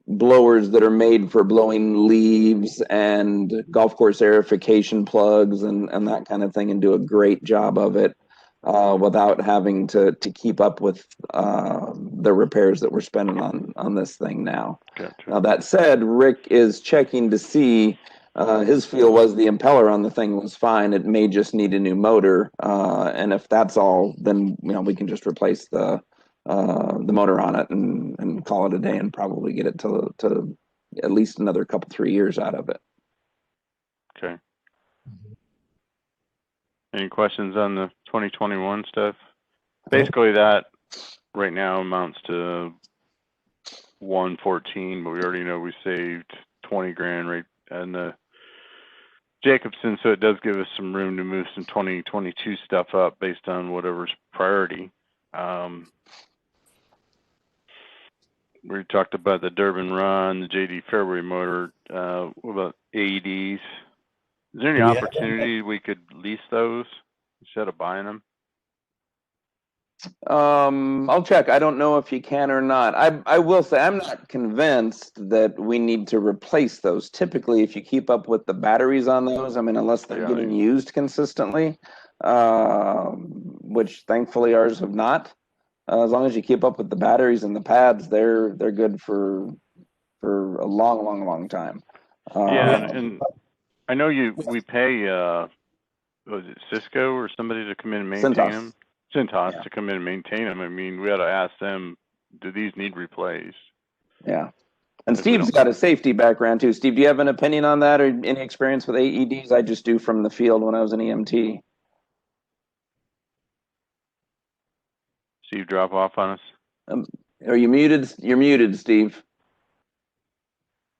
blowers that are made for blowing leaves and golf course aerification plugs and that kind of thing, and do a great job of it without having to keep up with the repairs that we're spending on this thing now. Gotcha. Now, that said, Rick is checking to see, his feel was the impeller on the thing was fine. It may just need a new motor. And if that's all, then we can just replace the motor on it and call it a day, and probably get it to at least another 3 years out of it. Okay. Any questions on the 2021 stuff? Basically, that right now amounts to 114, but we already know we saved 20 grand right in the Jacobson, so it does give us some room to move some 2022 stuff up based on whatever's priority. We talked about the Durban Run, the JD Fairway motor. What about AEDs? Is there any opportunity we could lease those instead of buying them? I'll check. I don't know if you can or not. I will say I'm not convinced that we need to replace those. Typically, if you keep up with the batteries on those, unless they're getting used consistently, which thankfully ours have not. As long as you keep up with the batteries and the pads, they're good for a long time. And I know we pay was it Cisco or somebody to come in and maintain them? Cintas to come in and maintain them. We ought to ask them, do these need replaced? Yeah. And Steve's got a safety background too. Steve, do you have an opinion on that, or any experience with AEDs? I just do from the field when I was an EMT. Steve, drop off on us. Are you muted? You're muted, Steve.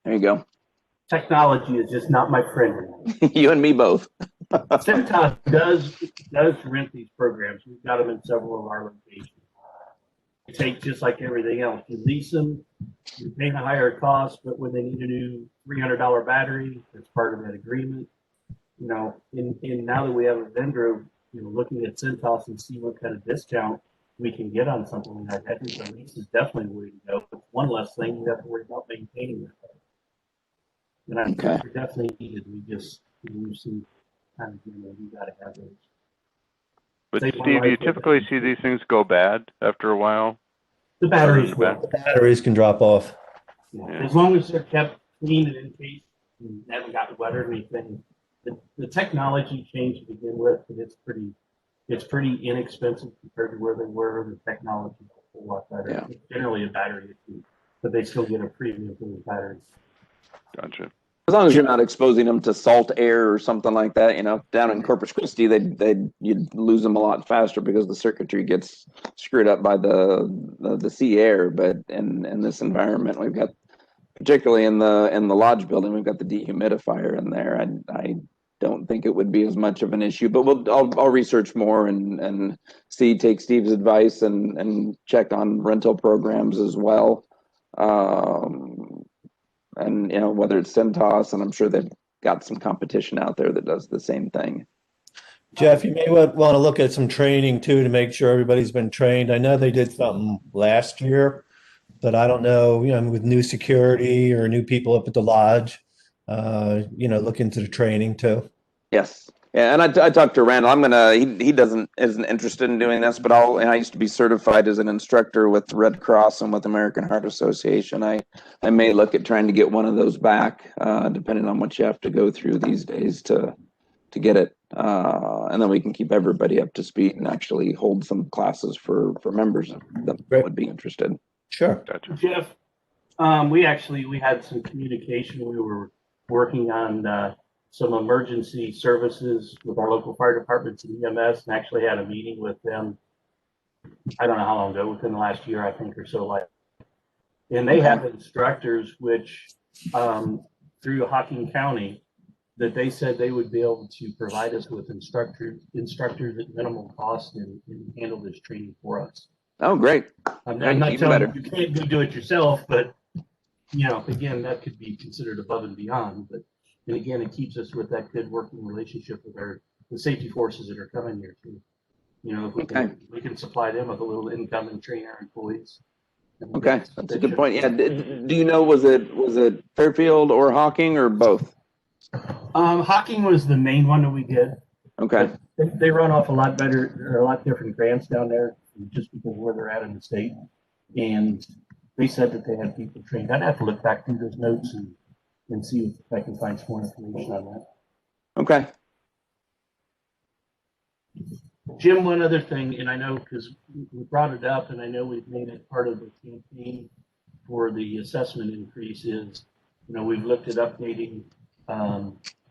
There you go. Technology is just not my friend. You and me both. Cintas does rent these programs. We've got them in several of our locations. It takes just like everything else. You lease them, you're paying a higher cost, but when they need a new $300 battery, that's part of that agreement. Now that we have a vendor, looking at Cintas and see what kind of discount we can get on something like that. I think the lease is definitely the way to go. It's one less thing you have to worry about maintaining that. And I think they're definitely needed. We see kind of, we got to have those. But Steve, do you typically see these things go bad after a while? The batteries can drop off. Yeah. As long as they're kept clean and in case and haven't gotten wet or anything. The technology changed to begin with, but it's pretty inexpensive compared to where they were. The technology is a whole lot better. Yeah. It's generally a battery issue, but they still get a premium for the batteries. Gotcha. As long as you're not exposing them to salt air or something like that, down in Corpus Christi, you'd lose them a lot faster because the circuitry gets screwed up by the sea air. But in this environment, we've got, particularly in the lodge building, we've got the dehumidifier in there. I don't think it would be as much of an issue, but I'll research more and take Steve's advice and check on rental programs as well. And whether it's Cintas, and I'm sure they've got some competition out there that does the same thing. Jeff, you may want to look at some training too to make sure everybody's been trained. I know they did something last year, but I don't know, with new security or new people up at the lodge, look into the training too. Yes. Yeah, and I talked to Randall. He isn't interested in doing this, but I used to be certified as an instructor with Red Cross and with American Heart Association. I may look at trying to get one of those back, depending on what you have to go through these days to get it. And then we can keep everybody up to speed and actually hold some classes for members that would be interested. Sure. Gotcha. Jeff, We had some communication. We were working on some emergency services with our local fire departments and EMS, and actually had a meeting with them. I don't know how long ago, within the last year, I think, or so. Like, and they have instructors which through Hocking County that they said they would be able to provide us with instructors at minimal cost and handle this training for us. Oh, great. I'm not telling you can't go do it yourself, but you know, again, that could be considered above and beyond. But and again, it keeps us with that good working relationship with the safety forces that are coming here too. You know, if we can supply them with a little income and train our employees. Okay, that's a good point. Yeah, do you know, was it Fairfield or Hocking or both? Hocking was the main one that we did. Okay. They run off a lot better, or a lot different grants down there, just because of where they're at in the state. And they said that they had people trained. I'd have to look back through those notes and see if I can find some more information on that. Okay. Jim, one other thing, and I know because we brought it up, and I know we've made it part of the campaign for the assessment increase is, you know, we've looked at updating,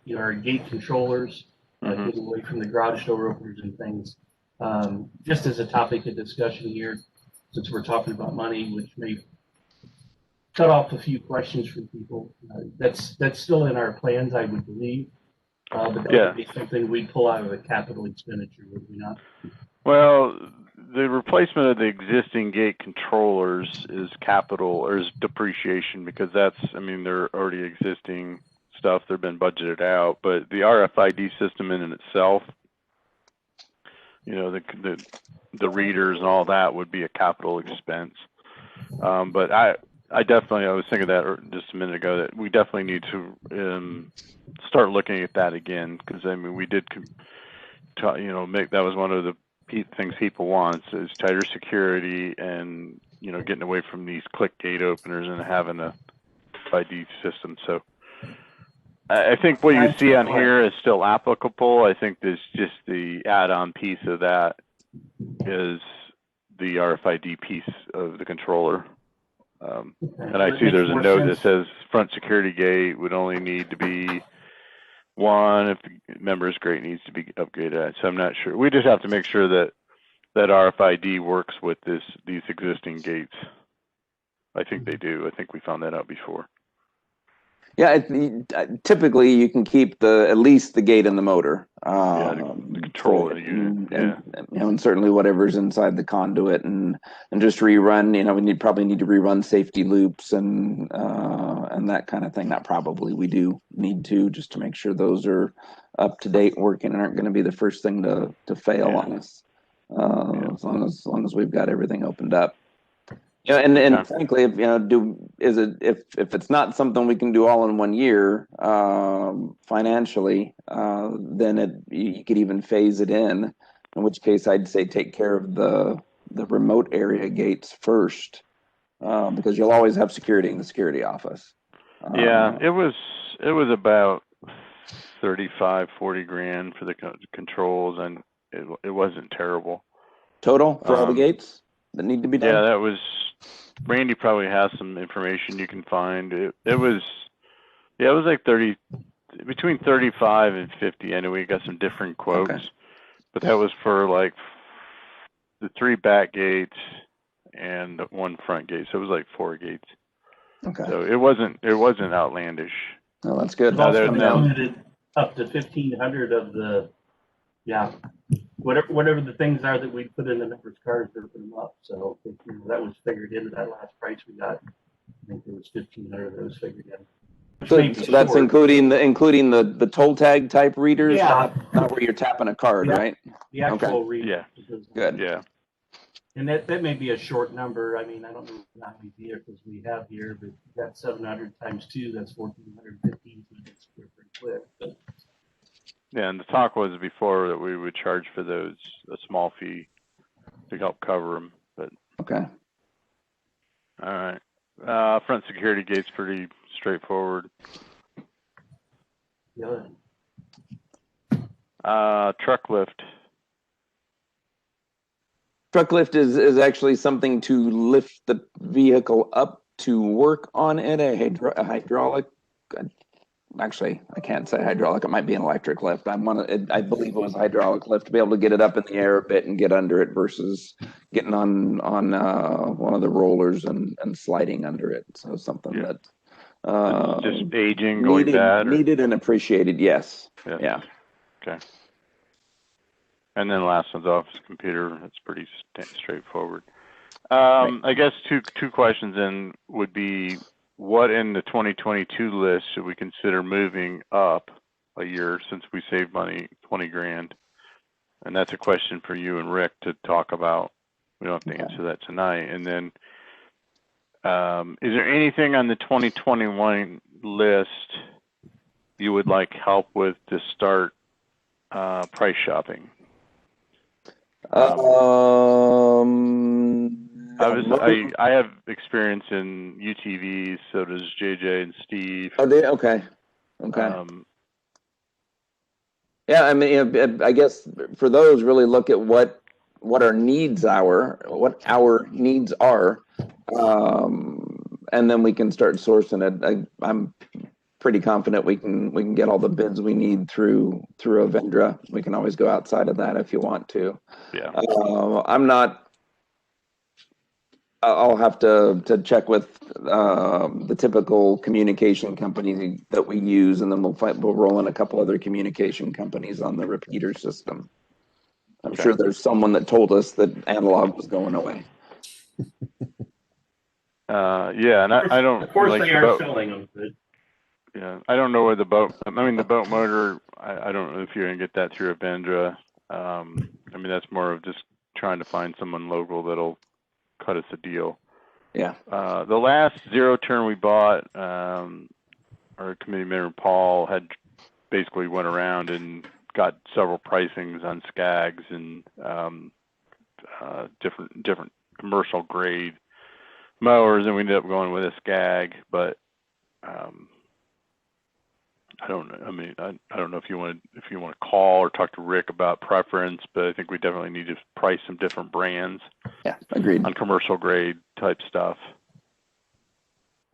you know, our gate controllers, getting away from the garage door openers and things. Just as a topic of discussion here, since we're talking about money, which may cut off a few questions from people. That's still in our plans, I would believe. But that would be something we'd pull out of the capital expenditure, would we not? Well, the replacement of the existing gate controllers is capital or is depreciation, because that's, I mean, they're already existing stuff. They've been budgeted out, but the RFID system in itself, you know, the readers and all that would be a capital expense. But I was thinking that just a minute ago, that we definitely need to start looking at that again, because I mean, we did, you know, that was one of the things people want is tighter security and, you know, getting away from these click gate openers and having a ID system. So I think what you see on here is still applicable. I think there's just the add-on piece of that is the RFID piece of the controller. And I see there's a note that says front security gate would only need to be one if the member's gate needs to be upgraded. So I'm not sure. We just have to make sure that RFID works with these existing gates. I think they do. I think we found that out before. Yeah, typically you can keep at least the gate and the motor. The controller unit. And, you know, and certainly whatever's inside the conduit, and just rerun. You know, we probably need to rerun safety loops and that kind of thing. Not probably, we do need to, just to make sure those are up to date, working, and aren't going to be the first thing to fail on us. As long as we've got everything opened up. Yeah, and frankly, if you know, if it's not something we can do all in 1 year, financially, then you could even phase it in which case I'd say take care of the remote area gates first, because you'll always have security in the security office. Yeah, it was about 35-40 grand for the controls, and it wasn't terrible. Total for all the gates that need to be done? Yeah, that was, Randy probably has some information you can find. It was like between 35 and 50. I know we got some different quotes, but that was for like the 3 back gates and 1 front gate. So it was like 4 gates. Okay. So it wasn't outlandish. Oh, that's good. It's also limited up to 1,500 of the, whatever the things are that we put in the members' cards to open them up. So that was figured into that last price we got. I think there was 1,500 of those figured in. So that's including the toll tag type readers, not where you're tapping a card, right? The actual reader. Yeah. Good. Yeah. And that may be a short number. I mean, I don't know how many vehicles we have here, but that's 700 times 2. That's 1,415 units pretty quick. But. Yeah, and the talk was before that we would charge for those a small fee to help cover them. But okay. All right. Front security gate's pretty straightforward. Yeah. Truck lift. Truck lift is actually something to lift the vehicle up to work on it, a hydraulic. Actually, I can't say hydraulic. It might be an electric lift. I believe it was a hydraulic lift to be able to get it up in the air a bit and get under it versus getting on one of the rollers and sliding under it. So something that just aging, going bad, needed and appreciated. Yes. Yeah. Okay. And then last one's office computer. That's pretty straightforward. I guess two questions then would be, what in the 2022 list should we consider moving up a year since we saved money, 20 grand? And that's a question for you and Rick to talk about. We don't have to answer that tonight. And then, is there anything on the 2021 list you would like help with to start price shopping? I have experience in UTVs, so does JJ and Steve. Oh, okay. Yeah, I mean, I guess for those, really look at what our needs are, and then we can start sourcing it. I'm pretty confident we can get all the bids we need through Avendra. We can always go outside of that if you want to. Yeah. I'll have to check with the typical communication company that we use, and then we'll roll in a couple other communication companies on the repeater system. I'm sure there's someone that told us that analog was going away. Yeah, and I don't. Of course, they are selling them. But... Yeah, I don't know where the boat motor. I don't know if you're gonna get that through Avendra. I mean, that's more of just trying to find someone local that'll cut us a deal. Yeah. The last zero turn we bought, our committee member Paul had basically went around and got several pricings on Skags and different commercial grade mowers, and we ended up going with a Skag. But I don't know. I mean, I don't know if you want to call or talk to Rick about preference, but I think we definitely need to price some different brands. Yeah, agreed. On commercial grade type stuff.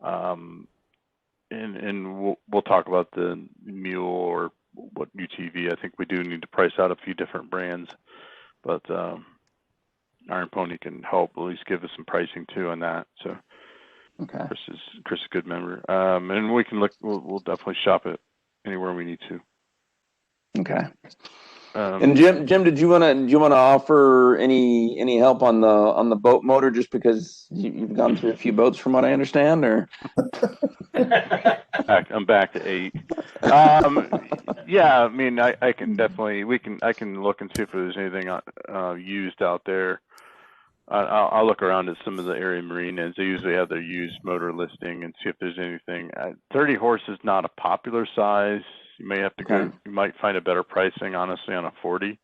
And we'll talk about the mule or what UTV. I think we do need to price out a few different brands, but Iron Pony can help at least give us some pricing too on that. So okay, Chris is a good member, and we can look. We'll definitely shop it anywhere we need to. Okay. And Jim, did you want to offer any help on the boat motor, just because you've gone through a few boats from what I understand, or? I'm back to 8. Yeah, I mean, I can definitely I can look and see if there's anything used out there. I'll look around at some of the area marinas. They usually have their used motor listing and see if there's anything. 30 horse is not a popular size. You may have to go. You might find a better pricing, honestly, on a 40.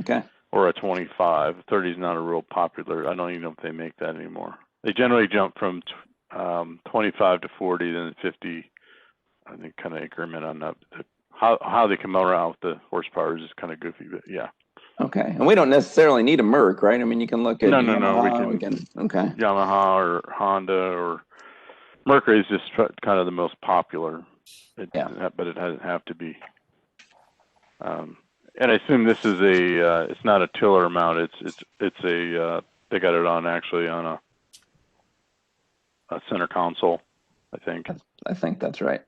Okay. Or a 25. 30 is not a real popular. I don't even know if they make that anymore. They generally jump from 25 to 40, then 50. I think kind of increment on that. How they come around with the horsepower is just kind of goofy, but yeah. Okay, and we don't necessarily need a Merc, right? I mean, you can look at no. We can. Okay. Yamaha or Honda or Mercury is just kind of the most popular. But it doesn't have to be. And I assume this is it's not a tiller mount. It's a they got it on actually on a center console, I think. I think that's right.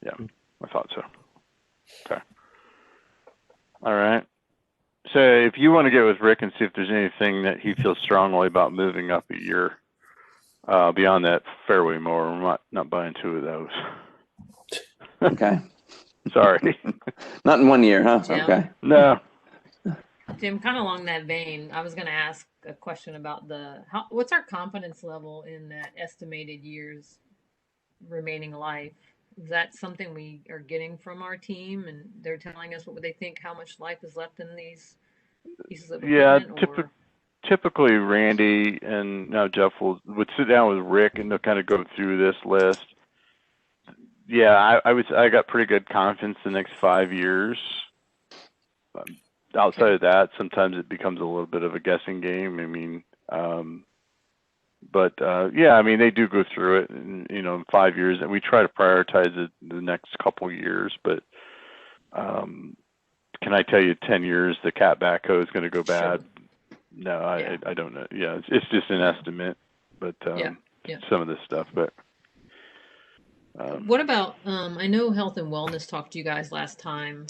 Yeah, I thought so. Okay. All right. So if you want to get with Rick and see if there's anything that he feels strongly about moving up a year beyond that fairway mower, we're not buying 2 of those. Okay. Sorry. Not in 1 year, huh? Jim? Okay. No. Jim, kind of along that vein, I was going to ask a question about what's our confidence level in that estimated year's remaining life? Is that something we are getting from our team, and they're telling us what they think, how much life is left in these pieces of equipment? Yeah, typically Randy and now Jeff would sit down with Rick and they'll kind of go through this list. Yeah, I got pretty good confidence the next 5 years. Outside of that, sometimes it becomes a little bit of a guessing game. I mean, But yeah, I mean, they do go through it in, in 5 years, and we try to prioritize it the next couple years. But can I tell you 10 years the cat backhoe is going to go bad? No, I don't know. Yeah, it's just an estimate, but some of this stuff. But what about, I know Health and Wellness talked to you guys last time,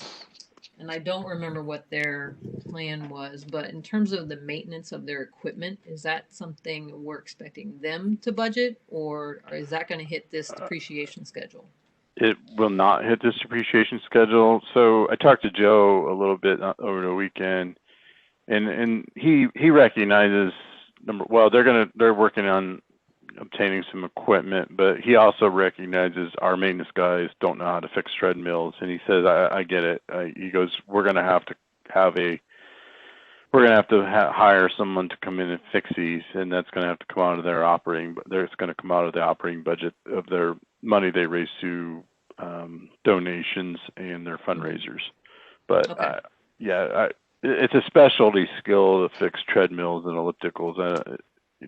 and I don't remember what their plan was, but in terms of the maintenance of their equipment, is that something we're expecting them to budget, or is that going to hit this depreciation schedule? it will not hit this depreciation schedule. So I talked to Joe a little bit over the weekend, and he recognizes they're working on obtaining some equipment, but he also recognizes our maintenance guys don't know how to fix treadmills, and he says, I get it. He goes, we're going to have to hire someone to come in and fix these, and that's going to have to come out of their operating. It's going to come out of the operating budget of their money they raise through donations and their fundraisers. But it's a specialty skill to fix treadmills and ellipticals.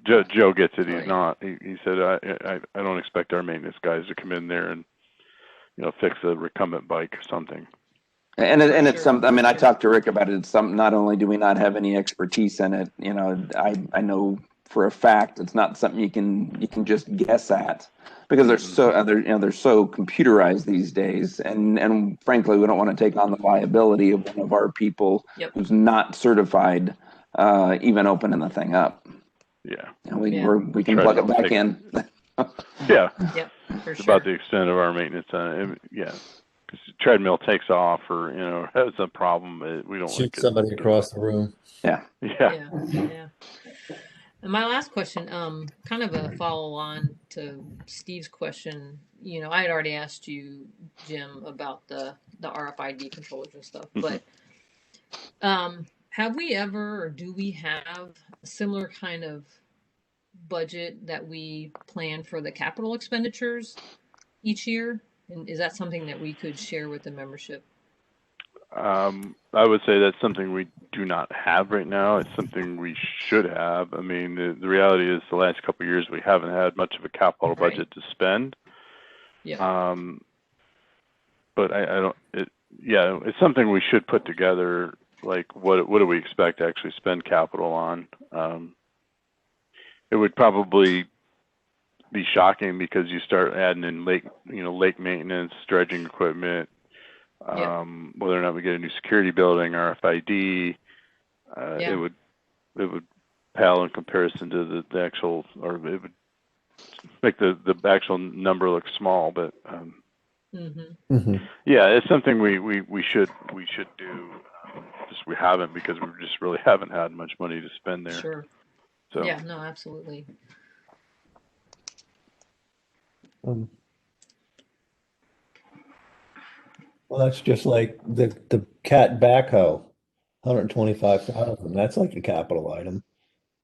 Joe gets it. He's not. He said, I don't expect our maintenance guys to come in there and fix a recumbent bike or something. And it's something. I mean, I talked to Rick about it. It's something. Not only do we not have any expertise in it, I know for a fact it's not something you can just guess at, because they're so computerized these days, and frankly, we don't want to take on the liability of one of our people who's not certified, even opening the thing up. Yeah, and we can plug it back in. Yeah, for it's sure. about the extent of our maintenance on it. Yeah. Treadmill takes off or has a problem, we don't shoot somebody across the room. Yeah. And my last question, kind of a follow on to Steve's question. I had already asked you, Jim, about the RFID controllers and stuff, but have we ever, or do we have a similar kind of budget that we plan for the capital expenditures each year? And is that something that we could share with the membership? I would say that's something we do not have right now. It's something we should have. I mean, the reality is the last couple of years we haven't had much of a capital budget to spend. Yeah. But I don't. It's something we should put together. Like, what do we expect to actually spend capital on? It would probably be shocking because you start adding in lake maintenance, dredging equipment, whether or not we get a new security building, RFID, it would pale in comparison to the actual, or it would make the actual number look small. But it's something we should do. Just we haven't, because we just really haven't had much money to spend there. Sure. So. Yeah. No. Absolutely. Well, that's just like the cat backhoe, 125,000. That's like a capital item.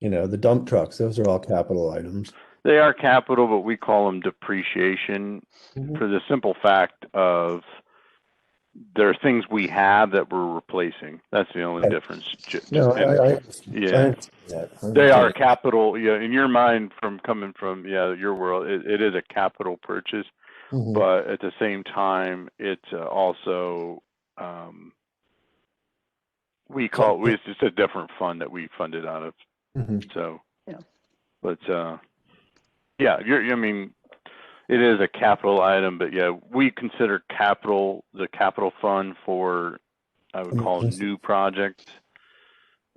The dump trucks; those are all capital items. They are capital, but we call them depreciation for the simple fact of there are things we have that we're replacing. That's the only difference. No, I they are capital. Yeah, in your mind, coming from your world, it is a capital purchase, but at the same time, it's also it's just a different fund that we funded out of. So, but I mean, it is a capital item, but we consider the capital fund for, I would call it, new projects.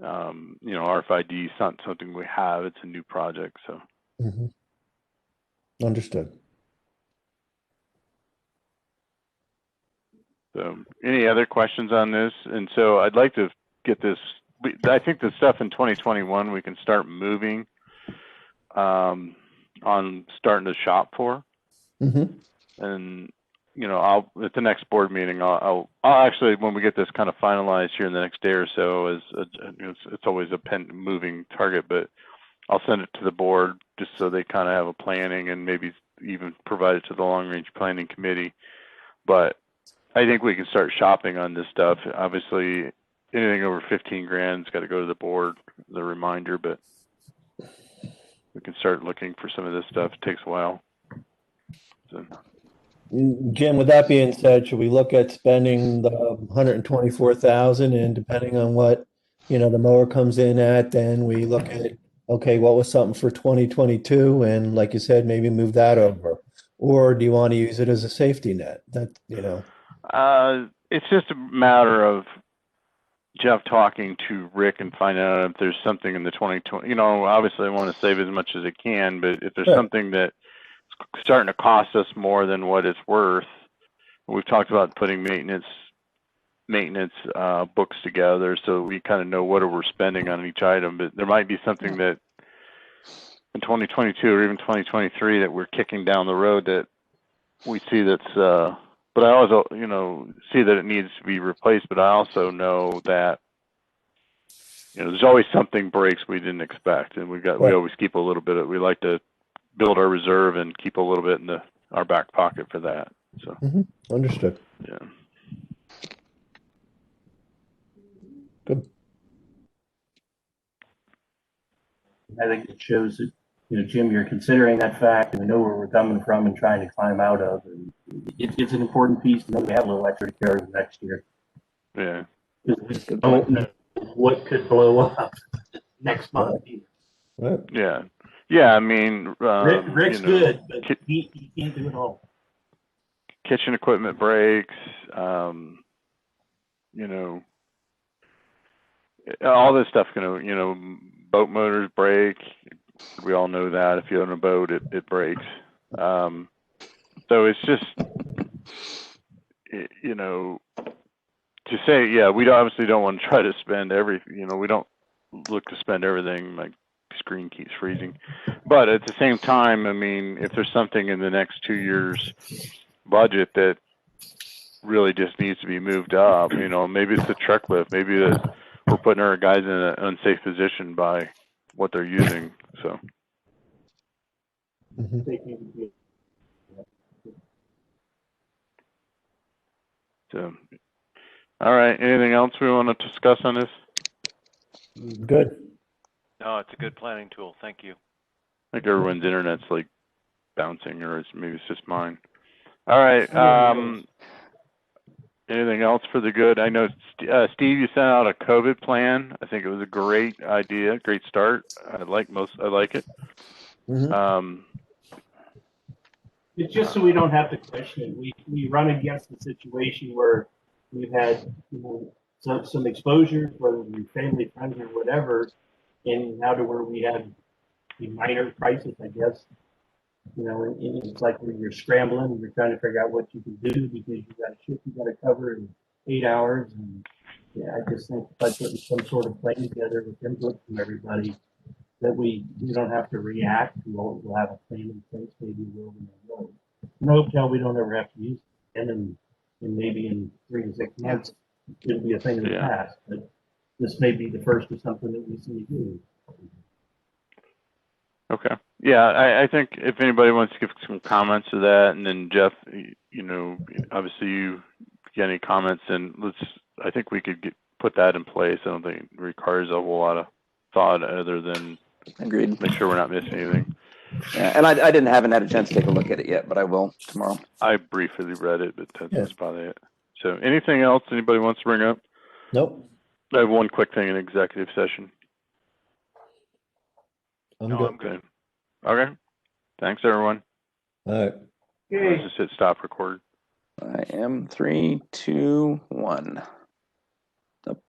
RFID is not something we have; it's a new project. So, understood. So, any other questions on this? And so, I'd like to get this. I think the stuff in 2021 we can start moving on starting to shop for. And I'll at the next board meeting, I'll actually, when we get this kind of finalized here in the next day or so, it's always a moving target, but I'll send it to the board just so they kind of have a planning, and maybe even provide it to the long range planning committee. But I think we can start shopping on this stuff. Obviously, anything over 15 grand's got to go to the board, the reminder, but we can start looking for some of this stuff. It takes a while. So. Jim, with that being said, should we look at spending the 124,000, and depending on what, the mower comes in at, then we look at, okay, what was something for 2022, and like you said, maybe move that over, or do you want to use it as a safety net? It's just a matter of Jeff talking to Rick and finding out if there's something in the 2020. Obviously I want to save as much as I can, but if there's Sure. something that's starting to cost us more than what it's worth, we've talked about putting maintenance books together so we kind of know what we're spending on each item. But there might be something that in 2022 or even 2023 that we're kicking down the road that we see that's. But I also, see that it needs to be replaced. But I also know that, there's always something breaks we didn't expect, and we always keep a little bit. We like to build our reserve and keep a little bit in our back pocket for that. So Understood. Yeah. Good. I think it shows that, Jim, you're considering that fact and know where we're coming from and trying to climb out of. And it's an important piece to know we have a little extra to carry next year. Yeah. Because we don't know what could blow up next month either. Right. Yeah. Yeah. I mean, Rick's good, but he can't do it all. Kitchen equipment breaks, all this stuff, boat motors break. We all know that if you own a boat, it breaks. So it's just, to say, we obviously don't want to try to spend we don't look to spend everything. My screen keeps freezing. But at the same time, I mean, if there's something in the next 2 years budget that really just needs to be moved up, maybe it's a truck lift, maybe that we're putting our guys in an unsafe position by what they're using. So all right, anything else we want to discuss on this? Good. No, it's a good planning tool. Thank you. I think everyone's internet's like bouncing, or maybe it's just mine. All right. Anything else for the good? I know, Steve, you sent out a COVID plan. I think it was a great idea, great start. I like it. It's just so we don't have to question it. We run against the situation where we've had some exposure, whether it be family, friends, or whatever, and now to where we have a minor crisis, I guess. And it's like when you're scrambling, you're trying to figure out what you can do because you got a shift you got to cover in 8 hours. And I just think by putting some sort of plan together with input from everybody, that we don't have to react. We'll have a plan in place. Maybe we'll go. No hotel we don't ever have to use it, and maybe in 3 to 6 months it'll be a thing of the past. But this may be the first of something that we see do. Okay. Yeah, I think if anybody wants to give some comments to that, and then Jeff, obviously you get any comments, and I think we could put that in place. I don't think it requires a whole lot of thought other than Agreed. Make sure we're not missing anything. Yeah, and I hadn't had a chance to take a look at it yet, but I will tomorrow. I briefly read it, but that's about it. So anything else anybody wants to bring up? Nope. I have one quick thing in executive session. I'm good. Okay. Thanks, everyone. All right. Let's just hit stop record. I am 3, 2, 1.